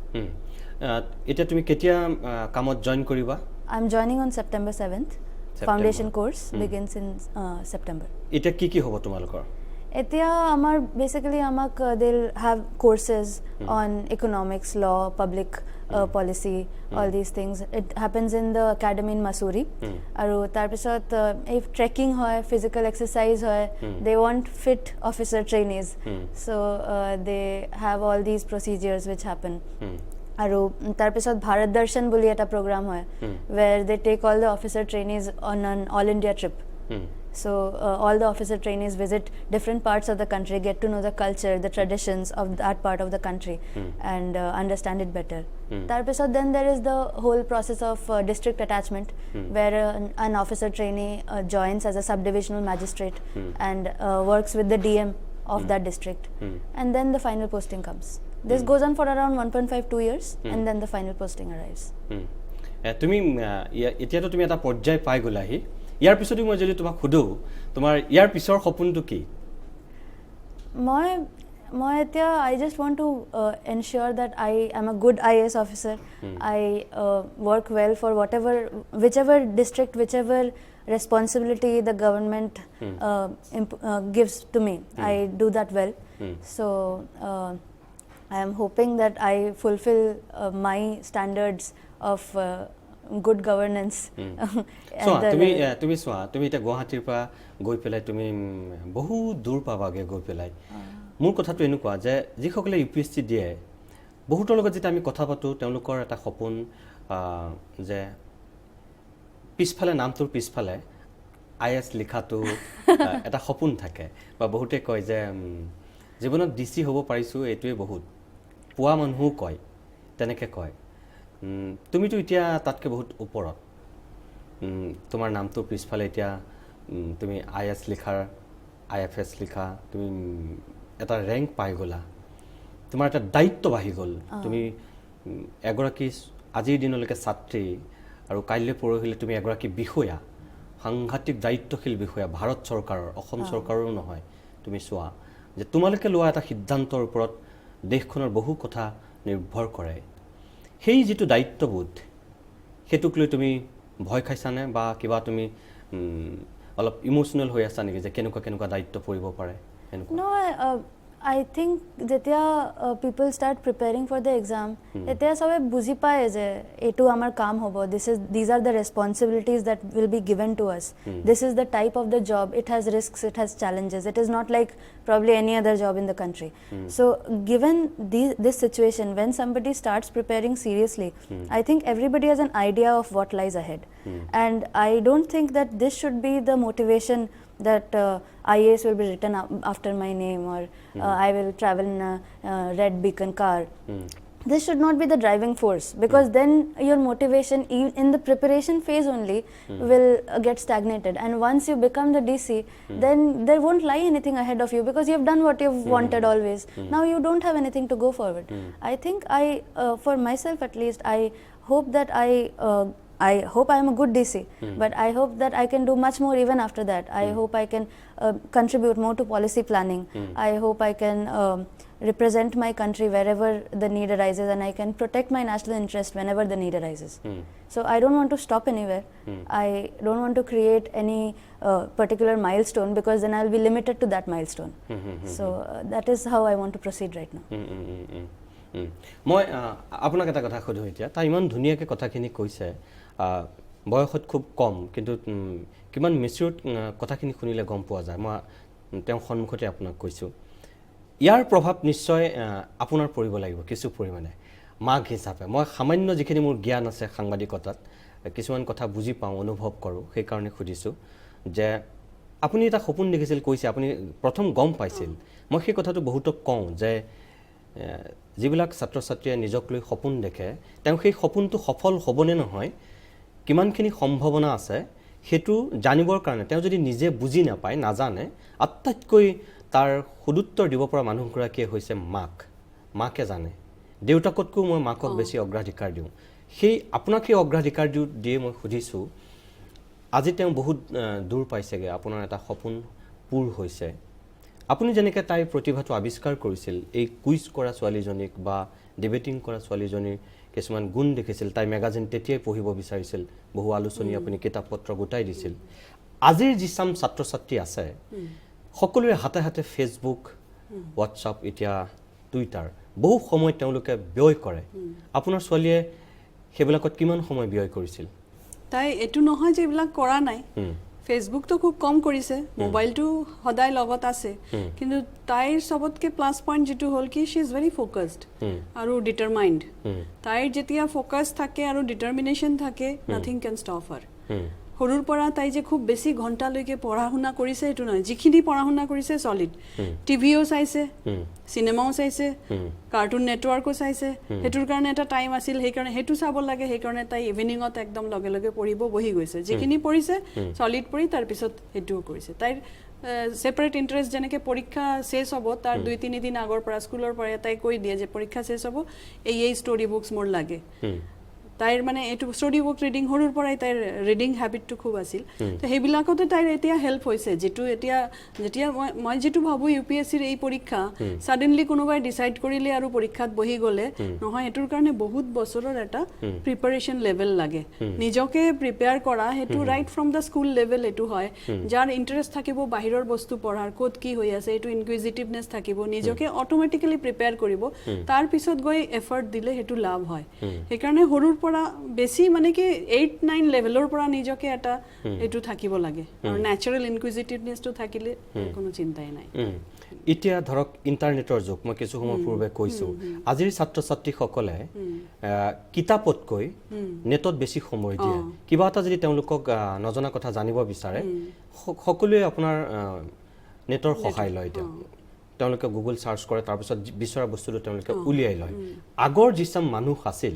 এটা তুমি কেতিয়া কামত join কৰিবা I'm joining on September 7th foundation course begins in September এটা কি হ'ব তোমালোকৰ এতিয়া আমাৰ basically আমাক they'll have courses on economics law public policy all these things it happens in the academy in Mussoorie আৰু তাৰ পিছত if trekking হয় physical exercise হয় they want fit officer trainees so they have all these procedures which happen আৰু তাৰ পিছত ভাৰত দৰ্শন বুলি এটা program হয় where they take all the officer trainees on an all India trip so all the officer trainees visit different parts of the country get to know the culture the traditions of that part of the country and understand it better tar pisot then there is the whole process of district attachment where an officer trainee joins as a subdivisional magistrate and works with the DM of that district and then the final posting comes this goes on for around 1.5-2 years and then the final posting arrives তুমি এতিয়াতো তুমি এটা পৰ্যায় পাই গলাহি ইয়াৰ পিছতো মই যদি তোমাক খুদো তোমাৰ ইয়াৰ পিছৰ সপোনটো কি মই এতিয়া I just want to ensure that I am a good IAS officer I work well for whichever district whichever responsibility the government gives to me I do that well so I am hoping that I fulfill my standards of good governance so তুমি সোয়া তুমি এটা গুৱাহাটীৰ পৰা গৈ পেলাই তুমি বহু দূৰ পাবাগে গৈ পেলাই মোৰ কথাটো এনেকুৱা যে যিসকলে ইউপিএসসি দিয়ে বহুতৰ লগত যেটা আমি কথা পাতো তেওঁলোকৰ এটা সপোন যে পিছফালে নামটোৰ পিছফালে আইএস লিখাটো এটা সপোন থাকে বা বহুতে কয় যে জীৱনত ডিসি হ'ব পাৰিছো এটোৱে বহুত পুৱা মানুহ কয় তেনেকে কয় তুমিতো এতিয়া তাতকে বহুত ওপৰত তোমাৰ নামটো পিছফালে এতিয়া তুমি আইএস লিখাৰ আইএফএস লিখা তুমি এটা ৰেংক পাই গলা তোমাৰ এটা দায়িত্ব বাঢ়ি গল তুমি এগৰাকী আজিৰ দিনলৈকে ছাত্ৰী আৰু কাইলৈ পৰহিলে তুমি এগৰাকী বিষয়া সাংঘাতিক দায়িত্বশীল বিষয়া ভাৰত চৰকাৰৰ অসম চৰকাৰৰো নহয় তুমি চোৱা যে তোমালোকে লোৱা এটা সিদ্ধান্তৰ ওপৰত দেশখনৰ বহু কথা নিৰ্ভৰ কৰে সেই যিটো দায়িত্ববোধ হেতুক লৈ তুমি ভয় খাইছানে বা কিবা তুমি অলপ ইমোশনাল হৈ আছা নেকি যে কেনেকুৱা দায়িত্ব পৰিব পাৰে No, I think যেতিয়া people start preparing for the exam, এতিয়া সবে বুজি পায় যে এটো আমাৰ কাম হ'ব. These are the responsibilities that will be given to us. This is the type of the job. It has risks, it has challenges. It is not like probably any other job in the country. So given this situation, when somebody starts preparing seriously, I think everybody has an idea of what lies ahead. And I don't think that this should be the motivation that IAS will be written after my name or I will travel in a red beacon car. This should not be the driving force because then your motivation in the preparation phase only will get stagnated, and once you become the DC then there won't lie anything ahead of you because you have done what you've wanted always. Now you don't have anything to go forward. I think for myself at least, I hope that I hope I am a good DC, but I hope that I can do much more even after that. I hope I can contribute more to policy planning. I hope I can represent my country wherever the need arises, and I can protect my national interest whenever the need arises. So I don't want to stop anywhere. I don't want to create any particular milestone because then I'll be limited to that milestone. So that is how I want to proceed right now. মই আপোনাক এটা কথা সুধো এতিয়া তাই ইমান ধুনীয়াকৈ কথাখিনি কৈছে বয়সত খুব কম কিন্তু কিমান মেচিউৰ্ড কথাখিনি শুনিলে গম পোৱা যায় মই তেওঁ সন্মুখতে আপোনাক কৈছোঁ ইয়াৰ প্ৰভাৱ নিশ্চয় আপোনাৰ পৰিব লাগিব কিছু পৰিমাণে মাক হিচাপে মই সামান্য যিখিনি মোৰ জ্ঞান আছে সাংবাদিকতাত কিছুমান কথা বুজি পাওঁ অনুভৱ কৰোঁ সেইকাৰণে সুধিছোঁ যে আপুনি এটা সপোন দেখিছিল কৈছে আপুনি প্ৰথম গম পাইছিল মই সেই কথাটো বহুতক কওঁ যে যিবিলাক ছাত্ৰ ছাত্ৰীয়ে নিজক লৈ সপোন দেখে তেওঁ সেই সপোনটো সফল হ'বনে নহয় কিমানখিনি সম্ভাৱনা আছে হেতু জানিবৰ কাৰণে তেওঁ যদি নিজে বুজি নাপায় নাজানে আটাইতকৈ তাৰ সুদুত্তৰ দিব পৰা মানুহগৰাকীয়ে হৈছে মাকে জানে দেউতাকতকৈ মই মাকক বেছি অগ্ৰাধিকাৰ দিওঁ সেই আপোনাক সেই অগ্ৰাধিকাৰ দিয়ে মই সুধিছোঁ আজি তেওঁ বহুত দূৰ পাইছেগে আপোনাৰ এটা সপোন পূৰ হৈছে আপুনি যেনেকৈ তাইৰ প্ৰতিভাটো আৱিষ্কাৰ কৰিছিল এই কুইজ কৰা ছোৱালীজনীক বা ডিবেটিং কৰা ছোৱালীজনীৰ কিছুমান গুণ দেখিছিল তাই মেগাজিন তেতিয়াই পঢ়িব বিচাৰিছিল বহু আলোচনী আপুনি কিতাপ পত্ৰ গোটাই দিছিল আজিৰ যিচাম ছাত্ৰ ছাত্ৰী আছে সকলোৰে হাতে হাতে ফেচবুক হোৱাটছআপ এতিয়া টুইটাৰ বহু সময় তেওঁলোকে ব্যয় কৰে আপোনাৰ ছোৱালীয়ে সেইবিলাকত কিমান সময় ব্যয় কৰিছিল তাই এটো নহয় যে এইবিলাক কৰা নাই ফেসবুক তো খুব কম কৰিছে মোবাইলটো সদায় লগত আছে কিন্তু তাইৰ সবতকে প্লাস পইণ্ট যেটো হল কি শি ইজ ভেৰি ফোকাসড আৰু ডিটাৰমাইন্ড তাইৰ যেতিয়া ফোকাস থাকে আৰু ডিটাৰমিনেশন থাকে নাথিং ক্যান ষ্টপ হাৰ সৰুৰ পৰা তাই যে খুব বেছি ঘণ্টা লৈকে পঢ়া শুনা কৰিছে এটো নহয় যিখিনি পঢ়া শুনা কৰিছে সলিড টিভিও চাইছে সিনেমাও চাইছে কাৰ্টুন নেটৱৰ্কও চাইছে হেতুৰ কাৰণে এটা টাইম আছিল সেই কাৰণে হেতু চাব লাগে সেই কাৰণে তাই ইভিনিংত একদম লগে লগে পঢ়িব বহি গৈছে যিখিনি পঢ়িছে সলিড পঢ়ি তাৰ পিছত হেতুও কৰিছে তাইৰ সেপাৰেট ইন্টাৰেস্ট যেনেকে পৰীক্ষা শেষ হ'ব তাৰ 2-3 দিন আগৰ পৰা স্কুলৰ পৰা তাই কৈ দিয়ে যে পৰীক্ষা শেষ হ'ব এই ষ্টৰী বুকস মোৰ লাগে তাইৰ মানে এটো ষ্টৰী বুক ৰিডিং হৰুৰ পৰাই তাইৰ ৰিডিং হ্যাবিটটো খুব আছিল তো হেবিলাকতে তাইৰ এতিয়া হেল্প হৈছে যেটো যেতিয়া মই যেটো ভাবো ইউপিএসসিৰ এই পৰীক্ষা সাডেনলি কোনোবাই ডিসাইড কৰিলে আৰু পৰীক্ষাত বহি গলে নহয় এটোৰ কাৰণে বহুত বছৰৰ এটা প্ৰিপাৰেচন লেভেল লাগে নিজকে প্ৰিপেয়াৰ কৰা হেতু right from da school level এটো হয় যাৰ ইন্টাৰেষ্ট থাকিব বাহিৰৰ বস্তু পঢ়াৰ কোত কি হৈ আছে এটো ইনকুইজিটিভনেস থাকিব নিজকে অটোমেটিক্যালি প্ৰিপেয়াৰ কৰিব তাৰ পিছত গৈ এফৰ্ট দিলে হেতু লাভ হয় সেইকাৰণে হৰুৰ বেছি মানে কি 8-9 লেভেলৰ পৰা নিজকে এটা এটো থাকিব লাগে আৰু ন্যাচাৰাল ইনকুইজিটিভনেসটো থাকিলে কোনো চিন্তাই নাই এতিয়া ধৰক ইন্টাৰনেটৰ যুগ মই কিছু সময় পূৰ্বে কৈছো আজিৰ ছাত্ৰ ছাত্ৰীসকলে কিতাপতকৈ নেটত বেছি সময় দিয়ে কিবা এটা যদি তেওঁলোকক নজনা কথা জানিব বিচাৰে সকলোৱে আপোনাৰ নেটৰ সহায় লয় তেওঁলোকে গুগল সাৰ্চ কৰে তাৰ পিছত বিচৰা বস্তুটো তেওঁলোকে উলিয়াই লয় আগৰ যিসম মানুহ আছিল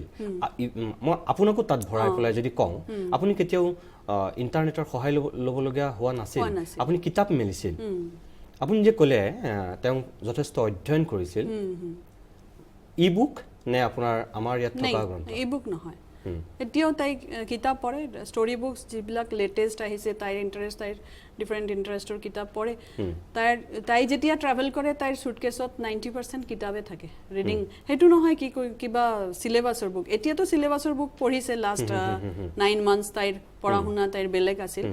মই আপোনাকো তাত ভৰাই পেলাই যদি কওঁ আপুনি কেতিয়াও ইন্টাৰনেটৰ সহায় লবলগীয়া হোৱা নাছিল আপুনি কিতাপ মেলিছিল আপুনি যে ক'লে তেওঁ যথেষ্ট অধ্যয়ন কৰিছিল ই বুক নে আপোনাৰ আমাৰ ইয়াত থকা গ্ৰন্থ ই বুক নহয় এতিয়াও তাই কিতাপ পঢ়ে ষ্টৰী বুকছ যিবিলাক লেটেষ্ট আহিছে তাইৰ ইণ্টাৰেষ্ট তাইৰ ডিফাৰেণ্ট ইণ্টাৰেষ্টৰ কিতাপ পঢ়ে তাই যেতিয়া ট্ৰেভেল কৰে তাইৰ ছুটকেছত 90% কিতাপে থাকে ৰিডিং সেইটো নহয় কি কিবা চিলেবাছৰ বুক এতিয়াতো চিলেবাছৰ বুক পঢ়িছে লাষ্ট 9 মান্থছ তাইৰ পঢ়া শুনা তাইৰ বেলেগ আছিল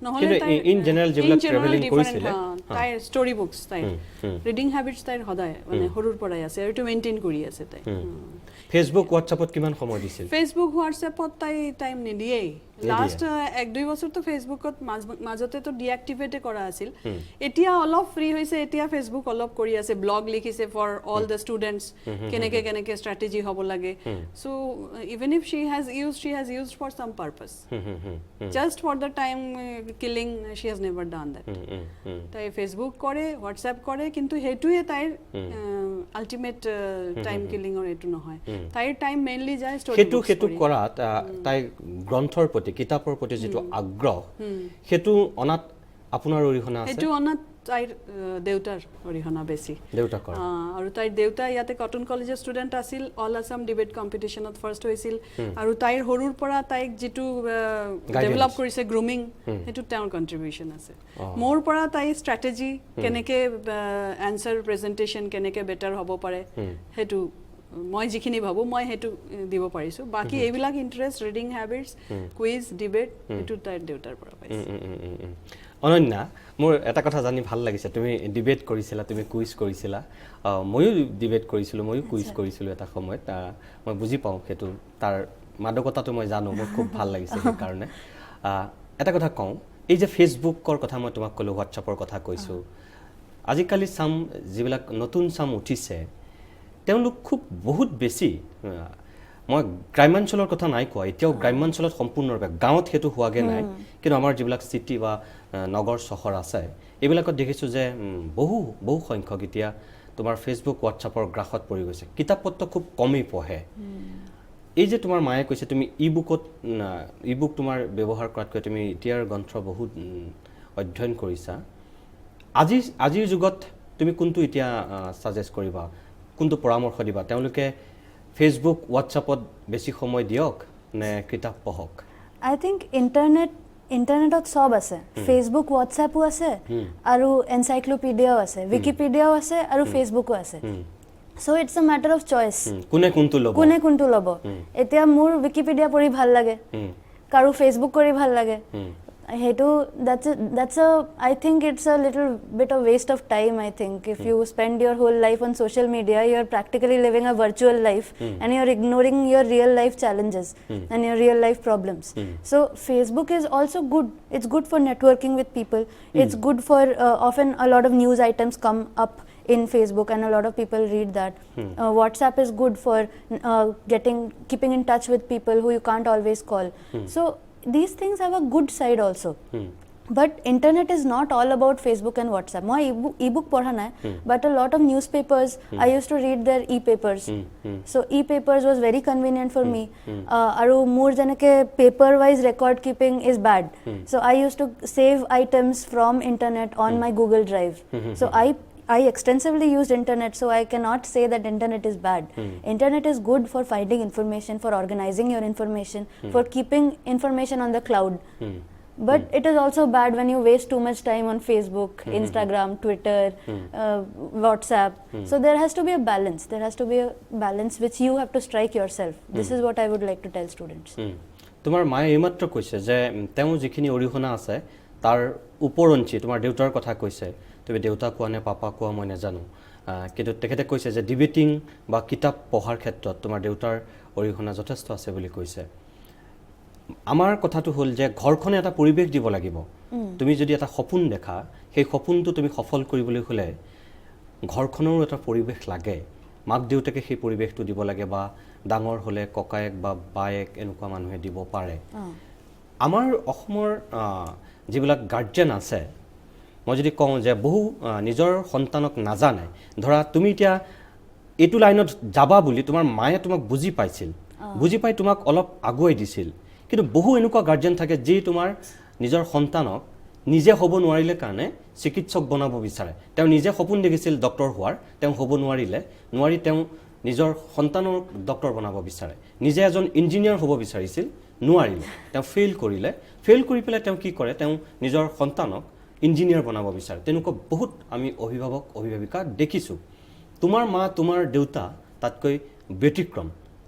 নহলে তাই ইন জেনাৰেল যিবিলাক ট্ৰেভেলিং কৰিছিলে তাইৰ ষ্টৰী বুকছ তাইৰ ৰিডিং হেবিটছ তাইৰ সদায় মানে সৰুৰ পৰাই আছে আৰু এইটো মেইনটেইন কৰি আছে তাই ফেচবুক হোৱাটছআপত কিমান সময় দিছিল ফেচবুক হোৱাটছএপত তাই টাইম নিদিয়েই লাষ্ট 1-2 বছৰটো ফেচবুকত মাজতেতো ডিএক্টিভেটে কৰা আছিল এতিয়া অলপ ফ্ৰী হৈছে এতিয়া ফেচবুক অলপ কৰি আছে ব্লগ লিখিছে ফৰ অল দ্য ষ্টুডেণ্টছ কেনেকে ষ্ট্ৰেটেজি হ'ব লাগে so even if she has used for some purpose just for the time killing she has never done that তাই ফেচবুক কৰে হোৱাটছএপ কৰে কিন্তু হেতুয়ে তাইৰ আল্টিমেট টাইম কিলিংৰ এটো নহয় তাইৰ টাইম মেইনলি যায় ষ্টৰী হেতু কৰাত তাই গ্ৰন্থৰ প্ৰতি কিতাপৰ প্ৰতি যেটো আগ্ৰহ হেতু অনাত আপোনাৰ অৰিহণা আছে হেতু অনাত তাইৰ দেউতাৰ অৰিহণা বেছি দেউতা কৰা আৰু তাইৰ দেউতা ইয়াতে কটন কলেজৰ ষ্টুডেণ্ট আছিল অল আসাম ডিবেট কম্পিটিশনত ফাৰ্ষ্ট হৈছিল আৰু তাইৰ সৰুৰ পৰা তাইক যেটো ডেভেলপ কৰিছে গ্ৰুমিং হেতু তেওঁৰ কন্ট্ৰিবিউশন আছে মোৰ পৰা তাই ষ্ট্ৰেটেজি কেনেকে আনসাৰ প্ৰেজেন্টেশন কেনেকে বেটাৰ হ'ব পাৰে হেতু মই যিখিনি ভাবো মই হেতু দিব পাৰিছো বাকি এইবিলাক ইন্টাৰেষ্ট ৰিডিং হেবিটস কুইজ ডিবেট হেতু তাইৰ দেউতাৰ পৰা পাইছে অনন্যা মোৰ এটা কথা জানি ভাল লাগিছে তুমি ডিবেট কৰিছিলা তুমি কুইজ কৰিছিলা ময়ো ডিবেট কৰিছিলো ময়ো কুইজ কৰিছিলো এটা সময়ত মই বুজি পাওঁ হেতু তাৰ মাদকতাটো মই জানো মোৰ খুব ভাল লাগিছে সেই কাৰণে এটা কথা কওঁ এই যে ফেসবুকৰ কথা মই তোমাক কলো হোৱাটছআপৰ কথা কৈছো আজিকালি সাম যিবিলাক নতুন সাম উঠিছে তেওঁলোক খুব বহুত বেছি মই গ্ৰামাঞ্চলৰ কথা নাই কোৱা এতিয়াও গ্ৰামাঞ্চলত সম্পূৰ্ণৰূপে গাঁৱত হেতু হোৱাগে নাই কিন্তু আমাৰ যিবিলাক সিটি বা নগৰ চহৰ আছে এইবিলাকত দেখিছো যে বহু সংখ্যক এতিয়া তোমাৰ ফেসবুক হোৱাটছআপৰ গ্ৰাহত পৰি গৈছে কিতাপ পত্ৰ খুব কমেই পঢ়ে এই যে তোমাৰ মায়ে কৈছে তুমি ইবুক তোমাৰ ব্যৱহাৰ কৰাতকৈ তুমি এতিয়াৰ গ্ৰন্থ বহুত অধ্যয়ন কৰিছা আজিৰ যুগত তুমি কোনটো এতিয়া সাজেষ্ট কৰিবা কোনটো পৰামৰ্শ দিবা তেওঁলোকে ফেসবুক হোৱাটছআপত বেছি সময় দিয়ক নে কিতাপ পঢ়ক আই থিংক ইন্টাৰনেটত সব আছে ফেসবুক হোৱাটছআপও আছে আৰু এনসাইক্লোপিডিয়াও আছে উইকিপিডিয়াও আছে আৰু ফেসবুকও আছে so it's a ম্যাটাৰ of choice কোনে কোনটো লব এতিয়া মোৰ উইকিপিডিয়া পঢ়ি ভাল লাগে কাৰো ফেসবুক কৰি ভাল লাগে hetu that's a I think it's a little bit of waste of time I think if you spend your whole life on social media you're practically living a virtual life and you're ignoring your real life challenges and your real life problems so Facebook is also good it's good for networking with people it's good for often a lot of news items come up in Facebook and a lot of people read that WhatsApp is good for keeping in touch with people who you can't always call so these things have a good side also but internet is not all about Facebook and WhatsApp moi ebook padha na but a lot of newspapers I used to read their e-papers so e-papers was very convenient for me aru more janake paper wise record keeping is bad so I used to save items from internet on my Google Drive so I extensively used internet so I cannot say that internet is bad internet is good for finding information for organizing your information for keeping information on the cloud but it is also bad when you waste too much time on Facebook Instagram Twitter WhatsApp so there has to be a balance which you have to strike yourself this is what I would like to tell students তোমার মায়ে এইমাত্র কইছে যে তেও যিখিনি অৰিহণা আছে তাৰ উপৰঞ্চি তোমাৰ দেউতাৰ কথা কৈছে তুমি দেউতা কোৱা নে পাপা কোৱা মই নাজানো কিন্তু তেখেতে কৈছে যে ডিবেটিং বা কিতাপ পঢ়াৰ ক্ষেত্ৰত তোমাৰ দেউতাৰ অৰিহণা যথেষ্ট আছে বুলি কৈছে আমাৰ কথাটো হল যে ঘৰখনে এটা পৰিবেশ দিব লাগিব তুমি যদি এটা সপোন দেখা সেই সপোনটো তুমি সফল কৰিবলৈ হলে ঘৰখনৰ এটা পৰিবেশ লাগে মাক দেউতাকে সেই পৰিবেশটো দিব লাগে বা ডাঙৰ হলে ককায়েক বা বায়েক এনেকুৱা মানুহে দিব পাৰে আমাৰ অসমৰ যিবিলাক গাৰ্ডিয়ান আছে মই যদি কওঁ যে বহু নিজৰ সন্তানক নাজানে ধৰা তুমি এতিয়া এটু লাইনত যাবা বুলি তোমাৰ মায়ে তোমাক বুজি পাইছিল বুজি পাই তোমাক অলপ আগুৱাই দিছিল কিন্তু বহু এনেকুৱা গাৰ্ডিয়ান থাকে যি তোমাৰ নিজৰ সন্তানক নিজে হ'ব নোৱাৰিলে কাৰণে চিকিৎসক বনাব বিচাৰে তেওঁ নিজে সপোন দেখিছিল ডক্টৰ হোৱাৰ তেওঁ হ'ব নোৱাৰিলে তেওঁ নিজৰ সন্তানৰ ডক্টৰ বনাব বিচাৰে নিজে এজন ইঞ্জিনিয়াৰ হ'ব বিচাৰিছিল নোৱাৰিলে তেওঁ ফেইল কৰিলে ফেইল কৰি পেলাই তেওঁ কি কৰে তেওঁ নিজৰ সন্তানক ইঞ্জিনিয়াৰ বনাব বিচাৰে তেনেকুৱা বহুত আমি অভিভাৱক অভিভাৱিকা দেখিছোঁ তোমাৰ মা তোমাৰ দেউতা তাতকৈ ব্যতিক্ৰম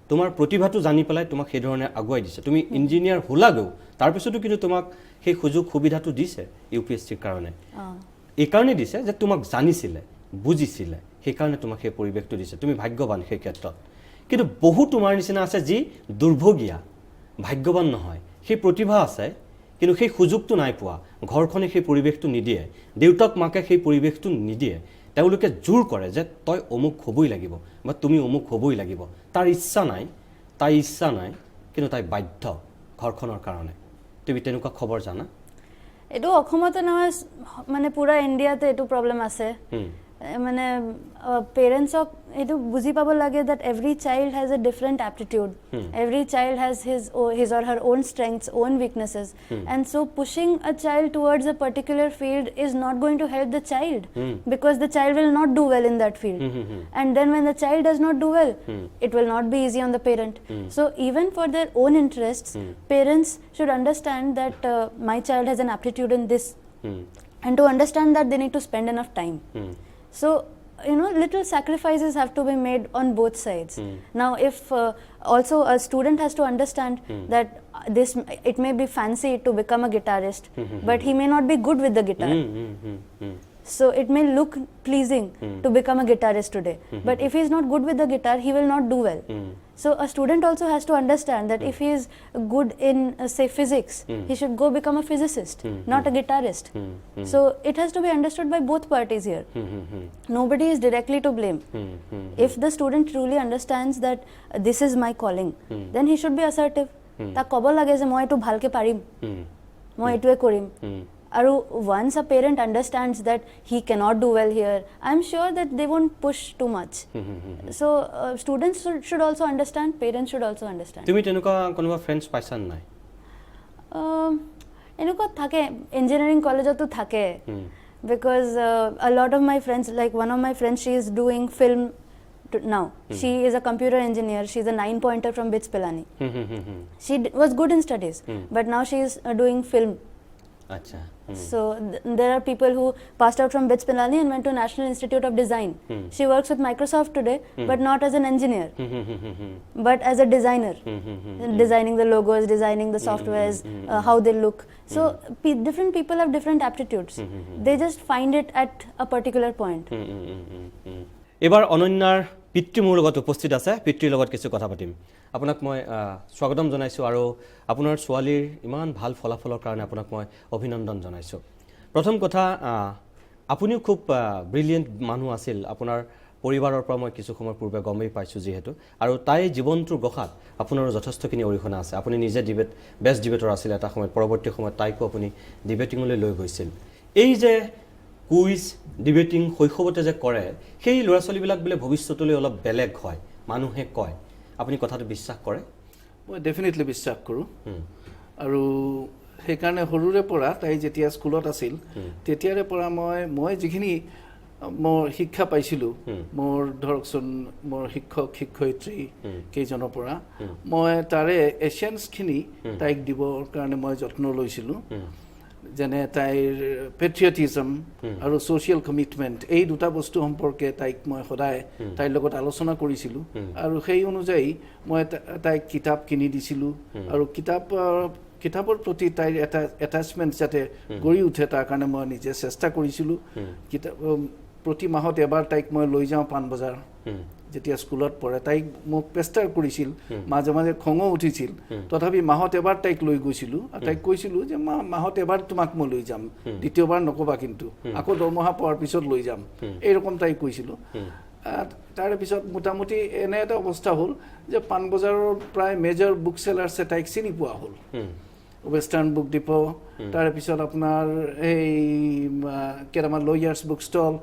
তোমাৰ প্ৰতিভাটো জানি পেলাই তোমাক সেই ধৰণে আগুৱাই দিছে তুমি ইঞ্জিনিয়াৰ হ'লাগৈও তাৰপিছতো কিন্তু তোমাক সেই সুযোগ সুবিধাটো দিছে ইউপিএছচিৰ কাৰণে এই কাৰণে দিছে যে তোমাক জানিছিলে বুজিছিলে সেইকাৰণে তোমাক সেই পৰিৱেশটো দিছে তুমি ভাগ্যৱান সেই ক্ষেত্ৰত কিন্তু বহু তোমাৰ নিচিনা আছে যি দুৰ্ভগীয়া ভাগ্যৱান নহয় সেই প্ৰতিভা আছে কিন্তু সেই সুযোগটো নাই পোৱা ঘৰখনে সেই পৰিৱেশটো নিদিয়ে দেউতাক মাকে সেই পৰিৱেশটো নিদিয়ে তেওঁলোকে জোৰ কৰে যে তই অমুক হ'বই লাগিব বা তুমি অমুক হ'বই লাগিব তাৰ ইচ্ছা নাই তাই ইচ্ছা নাই কিন্তু তাই বাধ্য ঘৰখনৰ কাৰণে তুমি তেনেকুৱা খবৰ জানা এইটো অসমতে নহয় মানে পুৰা ইণ্ডিয়াতে এইটো প্ৰব্লেম আছে মানে পেৰেণ্টছক এইটো বুজি পাব লাগে that every child has a different aptitude every child has his or her own strengths own weaknesses and so pushing a child towards a particular field is not going to help the child because the child will not do well in that field and then when the child does not do well it will not be easy on the parent so even for their own interests parents should understand that my child has an aptitude in this and to understand that they need to spend enough time so little sacrifices have to be made on both sides now if also a student has to understand that it may be fancy to become a guitarist but he may not be good with the guitar so it may look pleasing to become a guitarist today but if he is not good with the guitar he will not do well so a student also has to understand that if he is good in say physics he should go become a physicist not a guitarist so it has to be understood by both parties here nobody is directly to blame if the student truly understands that this is my calling then he should be assertive ta kobo lage je moi etu bhalke parim moi etue korim Aru once a parent understands that he cannot do well here, I'm sure that they won't push too much. So students should also understand, parents should also understand. তুমি তেনেকুৱা কোনোবা friends পাইছা নাই? এনেকুৱা থাকে engineering college তো থাকে because a lot of my friends like one of my friends she is doing film now she is a computer engineer she's a 9-pointer from BITS Pilani she was good in studies but now she is doing film Acha. So there are people who passed out from BITS Pilani and went to National Institute of Design. She works with Microsoft today, but not as an engineer, but as a designer, designing the logos, designing the softwares, how they look. So different people have different aptitudes. They just find it at a particular point. এবাৰ অনন্যাৰ পিতৃ মোৰ লগত উপস্থিত আছে পিতৃৰ লগত কিছু কথা পাতিম আপোনাক মই স্বাগতম জনাইছো আৰু আপোনাৰ ছোৱালীৰ ইমান ভাল ফলাফলৰ কাৰণে আপোনাক মই অভিনন্দন জনাইছো প্ৰথম কথা আপুনিও খুব ব্ৰিলিয়েন্ট মানুহ আছিল আপোনাৰ পৰিবাৰৰ পৰা মই কিছু সময় পূৰ্বে গমেই পাইছো যেহেতু আৰু তাই জীৱনটোৰ গখাত আপোনাৰ যথেষ্টখিনি অৰিহণা আছে আপুনি নিজে বেষ্ট ডিবেটৰ আছিল এটা সময়ত পৰৱৰ্তী সময়ত তাইকো আপুনি ডিবেটিংলৈ লৈ গৈছিল এই যে কুইজ ডিবেটিং শৈশৱতে যে কৰে সেই ল'ৰা ছোৱালীবিলাক বোলে ভৱিষ্যতলৈ অলপ বেলেগ হয় মানুহে কয় আপুনি কথাটো বিশ্বাস কৰে মই ডেফিনেটলি বিশ্বাস কৰোঁ আৰু সেইকাৰণে সৰুৰে পৰা তাই যেতিয়া স্কুলত আছিল তেতিয়াৰে পৰা মই যিখিনি মোৰ শিক্ষা পাইছিলোঁ মোৰ ধৰকচোন মোৰ শিক্ষক শিক্ষয়িত্ৰী কেইজনৰ পৰা মই তাৰে এছেন্সখিনি তাইক দিবৰ কাৰণে মই যত্ন লৈছিলোঁ যেনে তাইৰ পেট্ৰিয়টিজম আৰু ছ'চিয়েল কমিটমেণ্ট এই দুটা বস্তু সম্পৰ্কে তাইক মই সদায় তাইৰ লগত আলোচনা কৰিছিলোঁ আৰু সেই অনুযায়ী মই তাইক কিতাপ কিনি দিছিলোঁ আৰু কিতাপৰ প্ৰতি তাইৰ এটা এটাচমেণ্ট যাতে গঢ়ি উঠে তাৰ কাৰণে মই নিজে চেষ্টা কৰিছিলোঁ প্ৰতি মাহত এবাৰ তাইক মই লৈ যাওঁ পাণবজাৰ যেতিয়া স্কুলত পঢ়ে তাইক মোক পেষ্টাৰ কৰিছিল মাজে মাজে খঙো উঠিছিল তথাপি মাহত এবাৰ তাইক লৈ গৈছিলোঁ আৰু তাইক কৈছিলোঁ যে মাহত এবাৰ তোমাক মই লৈ যাম দ্বিতীয়বাৰ নক'বা কিন্তু আকৌ দৰমহা পোৱাৰ পিছত লৈ যাম এইৰকম তাইক কৈছিলোঁ তাৰে পিছত মোটামুটি এনে এটা অৱস্থা হ'ল যে পাণবজাৰৰ প্ৰায় মেজৰ বুক চেলাৰ্ছে তাইক চিনি পোৱা হ'ল ৱেষ্টাৰ্ণ বুক ডিপো তাৰে পিছত আপোনাৰ এই কেইটামান লয়াৰ্ছ বুক ষ্টল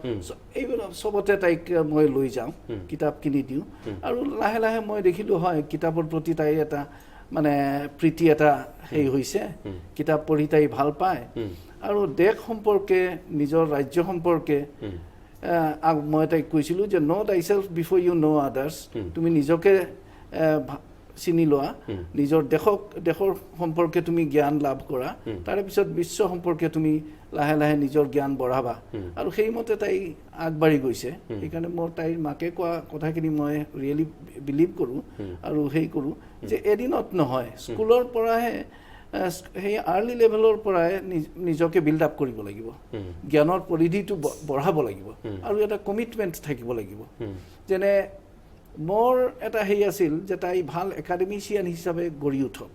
এইবিলাক চবতে তাইক মই লৈ যাওঁ কিতাপ কিনি দিওঁ আৰু লাহে লাহে মই দেখিলোঁ হয় কিতাপৰ প্ৰতি তাইৰ এটা মানে প্ৰীতি এটা হেৰি হৈছে কিতাপ পঢ়ি তাই ভাল পায় আৰু দেশ সম্পৰ্কে নিজৰ ৰাজ্য সম্পৰ্কে মই তাইক কৈছিলোঁ যে ন' thyself before you know others, তুমি নিজকে চিনি লোৱা, নিজৰ দেশৰ সম্পৰ্কে তুমি জ্ঞান লাভ কৰা, তাৰে পিছত বিশ্ব সম্পৰ্কে তুমি লাহে লাহে নিজৰ জ্ঞান বঢ়াবা। আৰু সেইমতে তাই আগবাঢ়ি গৈছে। সেইকাৰণে মোৰ তাইৰ মাকে কোৱা কথাখিনি মই ৰিয়েলি বিলিভ কৰোঁ আৰু সেই কৰোঁ যে এদিনত নহয়, স্কুলৰ পৰাহে সেই আৰ্লি লেভেলৰ পৰাই নিজকে বিল্ড আপ কৰিব লাগিব, জ্ঞানৰ পৰিধিটো বঢ়াব লাগিব আৰু এটা কমিটমেণ্ট থাকিব লাগিব। যেনে মোৰ এটা সেই আছিল যে তাই ভাল একাডেমিচিয়ান হিচাপে গঢ়ি উঠক,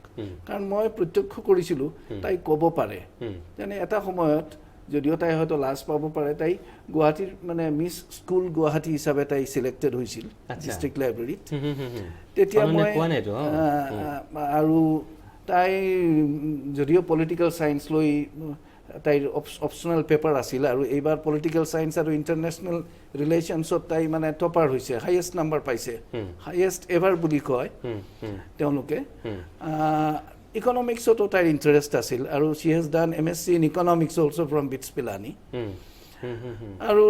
কাৰণ মই প্ৰত্যক্ষ কৰিছিলোঁ তাই ক'ব পাৰে। যেনে এটা সময়ত যদিও তাই হয়তো লাজ পাব পাৰে, তাই গুৱাহাটীৰ মানে মিছ স্কুল গুৱাহাটী হিচাপে তাই চিলেক্টেড হৈছিল ডিষ্ট্ৰিক্ট লাইব্ৰেৰীত। তেতিয়া মই আৰু তাই যদিও পলিটিকেল ছায়েন্স লৈ তাইৰ অপশ্যনেল পেপাৰ আছিল, আৰু এইবাৰ পলিটিকেল ছায়েন্স আৰু ইণ্টাৰনেশ্যনেল ৰিলেশ্যনছত তাই মানে টপাৰ হৈছে, হাইয়েষ্ট নাম্বাৰ পাইছে, হাইয়েষ্ট এভাৰ বুলি কয় তেওঁলোকে। ইকনমিক্সতো তাইৰ ইণ্টাৰেষ্ট আছিল, আৰু she has done MSc in economics also' from BITS Pilani. আৰু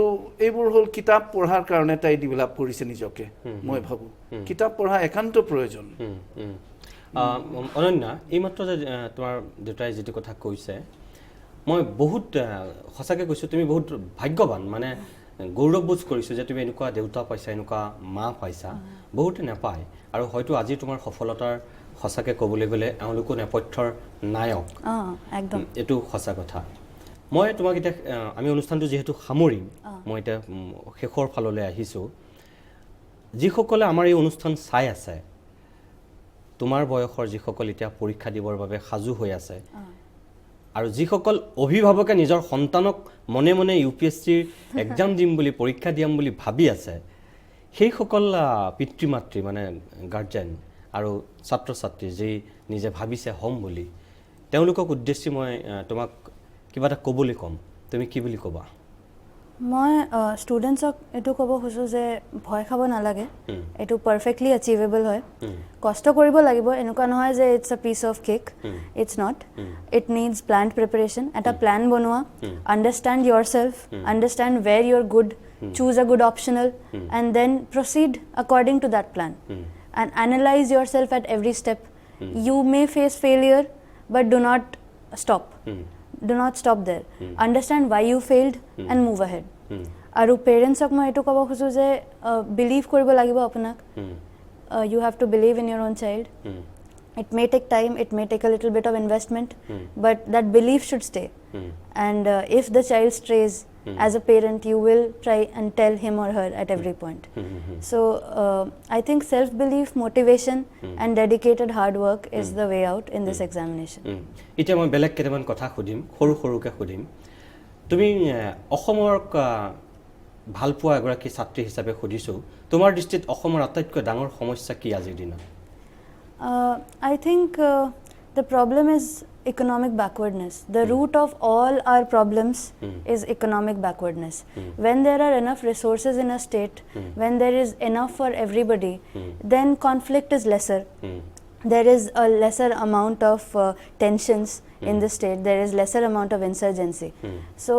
এইবোৰ হ'ল কিতাপ পঢ়াৰ কাৰণে তাই ডেভেলপ কৰিছে নিজকে। মই ভাবোঁ কিতাপ পঢ়া একান্ত প্ৰয়োজন। অনন্যা, এইমাত্ৰ যে তোমাৰ দেউতাই যিটো কথা কৈছে, মই বহুত সঁচাকৈ কৈছোঁ, তুমি বহুত ভাগ্যৱান, মানে গৌৰৱবোধ কৰিছোঁ যে তুমি এনেকুৱা দেউতা পাইছা, এনেকুৱা মা পাইছা, বহুতে নাপায়। আৰু হয়তো আজি তোমাৰ সফলতাৰ সঁচাকৈ ক'বলৈ গ'লে এওঁলোকো নেপথ্যৰ নায়ক, একদম এইটো সঁচা কথা। মই তোমাক এতিয়া আমি অনুষ্ঠানটো যিহেতু সামৰিম, মই এতিয়া শেষৰ ফাললৈ আহিছোঁ। যিসকলে আমাৰ এই অনুষ্ঠান চাই আছে, তোমাৰ বয়সৰ যিসকল এতিয়া পৰীক্ষা দিবৰ বাবে সাজু হৈ আছে, আৰু যিসকল অভিভাৱকে নিজৰ সন্তানক মনে মনে UPSCৰ এক্সাম দিম বুলি, পৰীক্ষা দিয়াম বুলি ভাবি আছে, সেইসকল পিতৃ মাতৃ মানে গাৰ্জেন আৰু ছাত্ৰ ছাত্ৰী যি নিজে ভাবিছে হ'ম বুলি, তেওঁলোকক উদ্দেশ্যি মই তোমাক কিবা এটা ক'বলৈ ক'ম, তুমি কি বুলি ক'বা? মই ষ্টুডেণ্টছক এইটো ক'ব খোজোঁ যে ভয় খাব নালাগে, এইটো পাৰফেক্টলি এচিভেবল হয়। কষ্ট কৰিব লাগিব, এনেকুৱা নহয় যে it's a piece of cake, it's not. It needs planned preparation, এটা প্লেন বনোৱা, understand yourself, understand where you're good, choose a good optional, and then proceed according to that plan, and analyse yourself at every step. You may face failure, but do not stop. Do not stop there. Understand why you failed and move ahead. আৰু পেৰেণ্টছক মই এইটো ক'ব খোজোঁ যে believe কৰিব লাগিব আপোনাক। You have to believe in your own child. It may take time, it may take a little bit of investment, but that belief should stay. And if the child strays, as a parent, you will try and tell him or her at every point. So I think self-belief, motivation, and dedicated hard work is the way out in this examination. এতিয়া মই বেলেগ কেইটামান কথা সুধিম, সৰুকৈ সুধিম। তুমি অসমৰ ভালপোৱা এগৰাকী ছাত্ৰী হিচাপে সুধিছোঁ, তোমাৰ দৃষ্টিত অসমৰ আটাইতকৈ ডাঙৰ সমস্যা কি আজিৰ দিনত? I think the problem is economic backwardness. The root of all our problems is economic backwardness. When there are enough resources in a state, when there is enough for everybody, then conflict is lesser. There is a lesser amount of tensions in the state. There is lesser amount of insurgency. So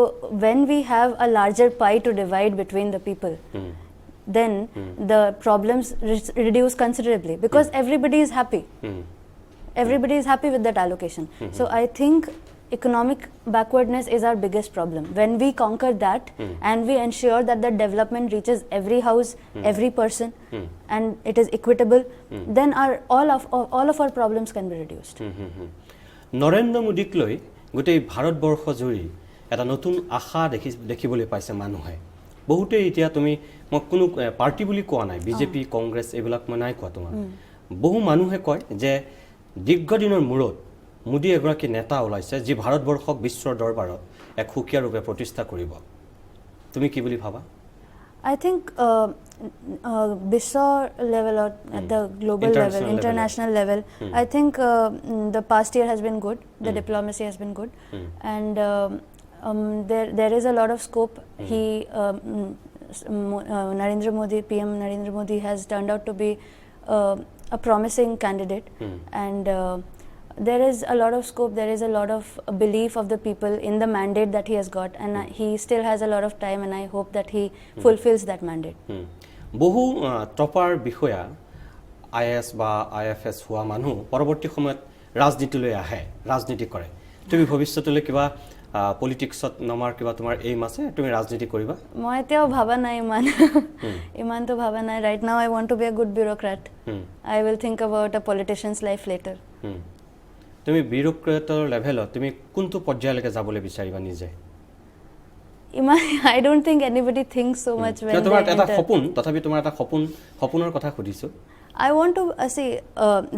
when we have a larger pie to divide between the people, then the problems reduce considerably, because everybody is happy. Everybody is happy with that allocation. So I think economic backwardness is our biggest problem. When we conquer that and we ensure that the development reaches every house, every person, and it is equitable, then all of our problems can be reduced. Narendra মোদীক লৈ গোটেই ভাৰতবৰ্ষ জুৰি এটা নতুন আশা দেখিবলৈ পাইছে মানুহে। বহুতেই এতিয়া তুমি মই কোনো পাৰ্টি বুলি কোৱা নাই, বিজেপি, কংগ্ৰেছ এইবিলাক মই নাই কোৱা তোমাক। বহু মানুহে কয় যে দীৰ্ঘদিনৰ মূৰত মোদী এগৰাকী নেতা ওলাইছে যি ভাৰতবৰ্ষক বিশ্বৰ দৰবাৰত এক সুকীয়া ৰূপে প্ৰতিষ্ঠা কৰিব। তুমি কি বুলি ভাবা? I think বিশ্বৰ লেভেলত, at the global level, international level, I think the past year has been good, the diplomacy has been good, and there is a lot of scope. Narendra Modi, PM Narendra Modi has turned out to be a promising candidate, and there is a lot of scope, there is a lot of belief of the people in the mandate that he has got, and he still has a lot of time, and I hope that he fulfills that mandate. বহু topper বিষয়া IAS বা IFS হোৱা মানুহ পৰৱৰ্তী সময়ত ৰাজনীতিলৈ আহে, ৰাজনীতি কৰে। তুমি ভৱিষ্যতলৈ কিবা পলিটিক্সত নমাৰ কিবা তোমাৰ এইম আছে, তুমি ৰাজনীতি কৰিবা? মই এতিয়াও ভাবা নাই ইমানটো ভাবা নাই। Right now I want to be a good bureaucrat. I will think about a politician's life later. তুমি বিউৰোক্ৰেটৰ লেভেলত তুমি কোনটো পৰ্যায়লৈকে যাবলৈ বিচাৰিবা নিজে? I don't think anybody thinks so much when they তোমাৰ এটা enter. সপোন, তথাপি তোমাৰ এটা সপোনৰ কথা সুধিছো। I want to see,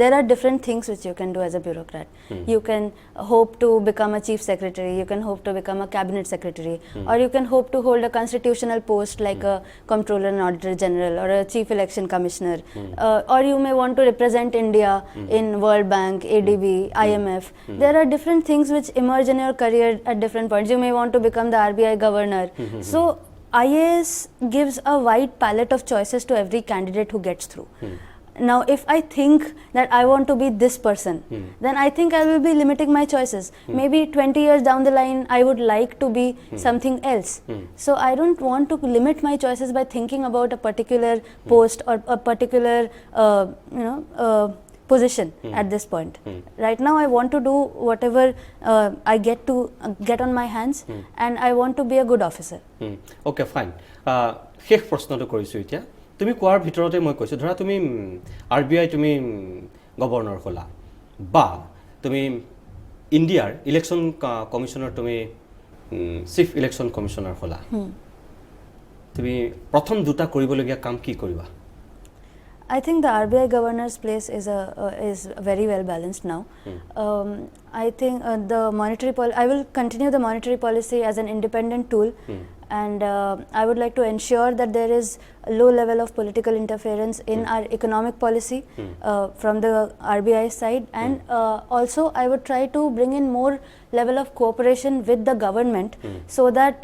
there are different things which you can do as a bureaucrat. You can hope to become a chief secretary, you can hope to become a cabinet secretary, or you can hope to hold a constitutional post like a comptroller and auditor general or a chief election commissioner, or you may want to represent India in World Bank, ADB, IMF. There are different things which emerge in your career at different points. You may want to become the RBI governor. So IAS gives a wide palette of choices to every candidate who gets through. Now, if I think that I want to be this person, then I think I will be limiting my choices. Maybe 20 years down the line, I would like to be something else. So I don't want to limit my choices by thinking about a particular post or a particular, position at this point. Right now, I want to do whatever I get on my hands, and I want to be a good officer. Okay, fine. শেষ প্ৰশ্নটো কৰিছো এতিয়া। তুমি কোৱাৰ ভিতৰতে মই কৈছো, ধৰা তুমি RBI তুমি গভৰ্ণৰ হ'লা বা তুমি ইণ্ডিয়াৰ ইলেকশ্যন কমিশ্যনৰ তুমি চিফ ইলেকশ্যন কমিশ্যনাৰ হ'লা, তুমি প্ৰথম দুটা কৰিবলগীয়া কাম কি কৰিবা? I think the RBI governor's place is very well balanced now. I think I will continue the monetary policy as an independent tool, and I would like to ensure that there is a low level of political interference in our economic policy from the RBI side, and also I would try to bring in more level of cooperation with the government, so that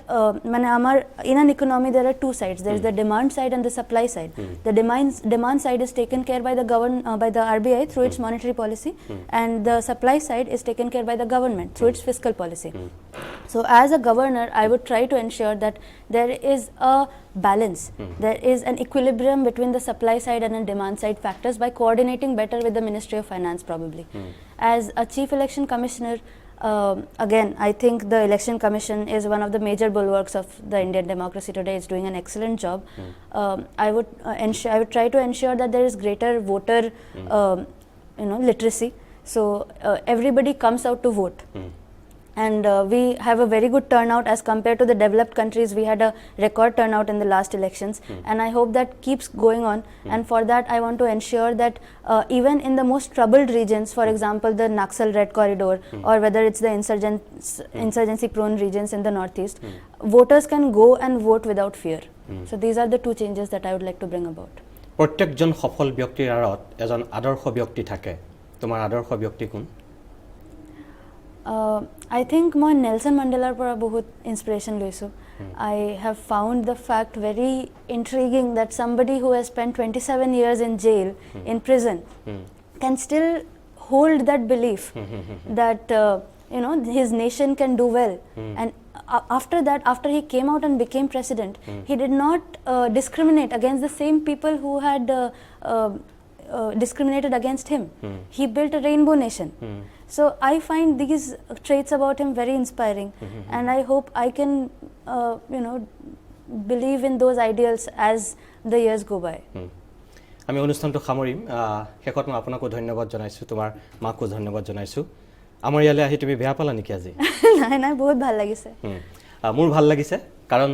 in an economy there are two sides. There is the demand side and the supply side. The demand side is taken care by the RBI through its monetary policy, and the supply side is taken care by the government through its fiscal policy. So as a governor, I would try to ensure that there is a balance, there is an equilibrium between the supply side and the demand side factors by coordinating better with the Ministry of Finance probably. As a chief election commissioner, again, I think the election commission is one of the major bulwarks of the Indian democracy today. It's doing an excellent job. I would try to ensure that there is greater voter literacy, so everybody comes out to vote. And we have a very good turnout as compared to the developed countries. We had a record turnout in the last elections, and I hope that keeps going on. And for that, I want to ensure that even in the most troubled regions, for example, the Naxal Red Corridor, or whether it's the insurgency-prone regions in the northeast, voters can go and vote without fear. So these are the two changes that I would like to bring about. প্ৰত্যেকজন সফল ব্যক্তিৰ আঁৰত এজন আদৰ্শ ব্যক্তি থাকে। তোমাৰ আদৰ্শ ব্যক্তি কোন? I think মই নেলসন মাণ্ডেলাৰ পৰা বহুত ইনস্পিৰেশ্যন লৈছোঁ. I have found the fact very intriguing that somebody who has spent 27 years in jail, in prison, can still hold that belief that his nation can do well. And after that, after he came out and became president, he did not discriminate against the same people who had discriminated against him. He built a rainbow nation. So I find these traits about him very inspiring, and I hope I can believe in those ideals as the years go by. আমি অনুষ্ঠানটো সামৰিম। শেষত মই আপোনাকো ধন্যবাদ জনাইছোঁ, তোমাৰ মাকো ধন্যবাদ জনাইছোঁ। আমাৰ ইয়ালৈ আহি তুমি বেয়া পালা নেকি আজি? নাই, বহুত ভাল লাগিছে। মোৰ ভাল লাগিছে, কাৰণ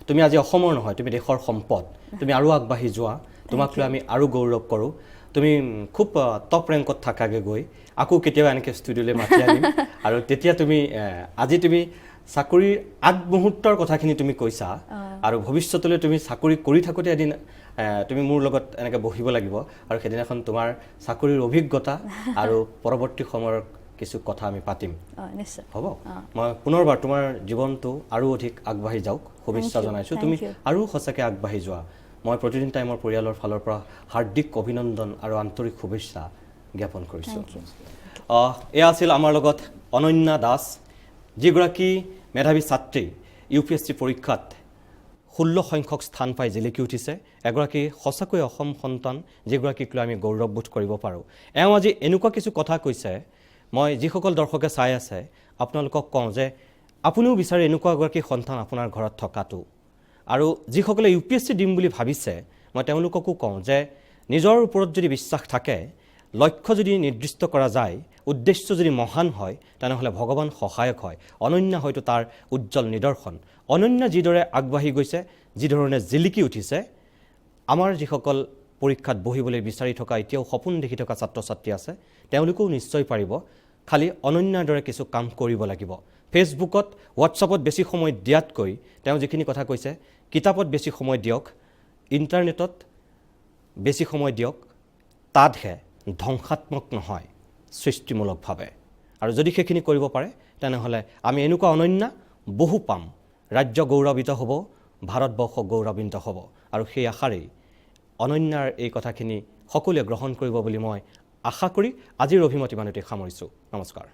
তুমি আজি অসমৰ নহয়, তুমি দেশৰ সম্পদ। তুমি আৰু আগবাঢ়ি যোৱা, তোমাক লৈ আমি আৰু গৌৰৱ কৰোঁ। তুমি খুব টপ ৰেংকত থাকাগৈ গৈ আকৌ কেতিয়াবা এনেকৈ ষ্টুডিঅ'লৈ মাতি আনিম, আৰু তেতিয়া তুমি আজি তুমি চাকৰিৰ আগমুহূৰ্তৰ কথাখিনি তুমি কৈছা, আৰু ভৱিষ্যতলৈ তুমি চাকৰি কৰি থাকোঁতে এদিন তুমি মোৰ লগত এনেকৈ বহিব লাগিব, আৰু সেইদিনাখন তোমাৰ চাকৰিৰ অভিজ্ঞতা আৰু পৰৱৰ্তী সময়ৰ কিছু কথা আমি পাতিম। হ'ব? মই পুনৰবাৰ তোমাৰ জীৱনটো আৰু অধিক আগবাঢ়ি যাওক শুভেচ্ছা জনাইছোঁ। তুমি আৰু সঁচাকৈ আগবাঢ়ি যোৱা। মই প্ৰতিদিন টাইমৰ পৰিয়ালৰ ফালৰ পৰা হাৰ্দিক অভিনন্দন আৰু আন্তৰিক শুভেচ্ছা জ্ঞাপন কৰিছোঁ। এয়া আছিল আমাৰ লগত অনন্যা দাস, যিগৰাকী মেধাৱী ছাত্ৰী UPSC পৰীক্ষাত 16 সংখ্যক স্থান পাই জিলিকি উঠিছে, এগৰাকী সঁচাকৈ অসম সন্তান, যিগৰাকীক লৈ আমি গৌৰৱবোধ কৰিব পাৰোঁ। এওঁ আজি এনেকুৱা কিছু কথা কৈছে, মই যিসকল দৰ্শকে চাই আছে আপোনালোকক কওঁ যে আপুনিও বিচাৰে এনেকুৱা এগৰাকী সন্তান আপোনাৰ ঘৰত থকাটো। আৰু যিসকলে UPSC দিম বুলি ভাবিছে মই তেওঁলোককো কওঁ যে নিজৰ ওপৰত যদি বিশ্বাস থাকে, লক্ষ্য যদি নিৰ্দিষ্ট কৰা যায়, উদ্দেশ্য যদি মহান হয়, তেনেহ'লে ভগৱান সহায়ক হয়। অনন্যা হয়তো তাৰ উজ্জ্বল নিদৰ্শন। অনন্যা যিদৰে আগবাঢ়ি গৈছে, যিধৰণে জিলিকি উঠিছে, আমাৰ যিসকল পৰীক্ষাত বহিবলৈ বিচাৰি থকা, এতিয়াও সপোন দেখি থকা ছাত্ৰ ছাত্ৰী আছে, তেওঁলোকেও নিশ্চয় পাৰিব। খালি অনন্যাৰ দৰে কিছু কাম কৰিব লাগিব। ফেচবুকত, হোৱাটছআপত বেছি সময় দিয়াতকৈ তেওঁ যিখিনি কথা কৈছে, কিতাপত বেছি সময় দিয়ক, ইণ্টাৰনেটত বেছি সময় দিয়ক, তাতহে ধ্বংসাত্মক নহয়, সৃষ্টিমূলকভাৱে। আৰু যদি সেইখিনি কৰিব পাৰে, তেনেহ'লে আমি এনেকুৱা অনন্যা বহু পাম। ৰাজ্য গৌৰৱান্বিত হ'ব, ভাৰতবৰ্ষ গৌৰৱান্বিত হ'ব। আৰু সেই আশাৰেই অনন্যাৰ এই কথাখিনি সকলোৱে গ্ৰহণ কৰিব বুলি মই আশা কৰি আজিৰ অভিমত ইমানতে সামৰিছোঁ। নমস্কাৰ।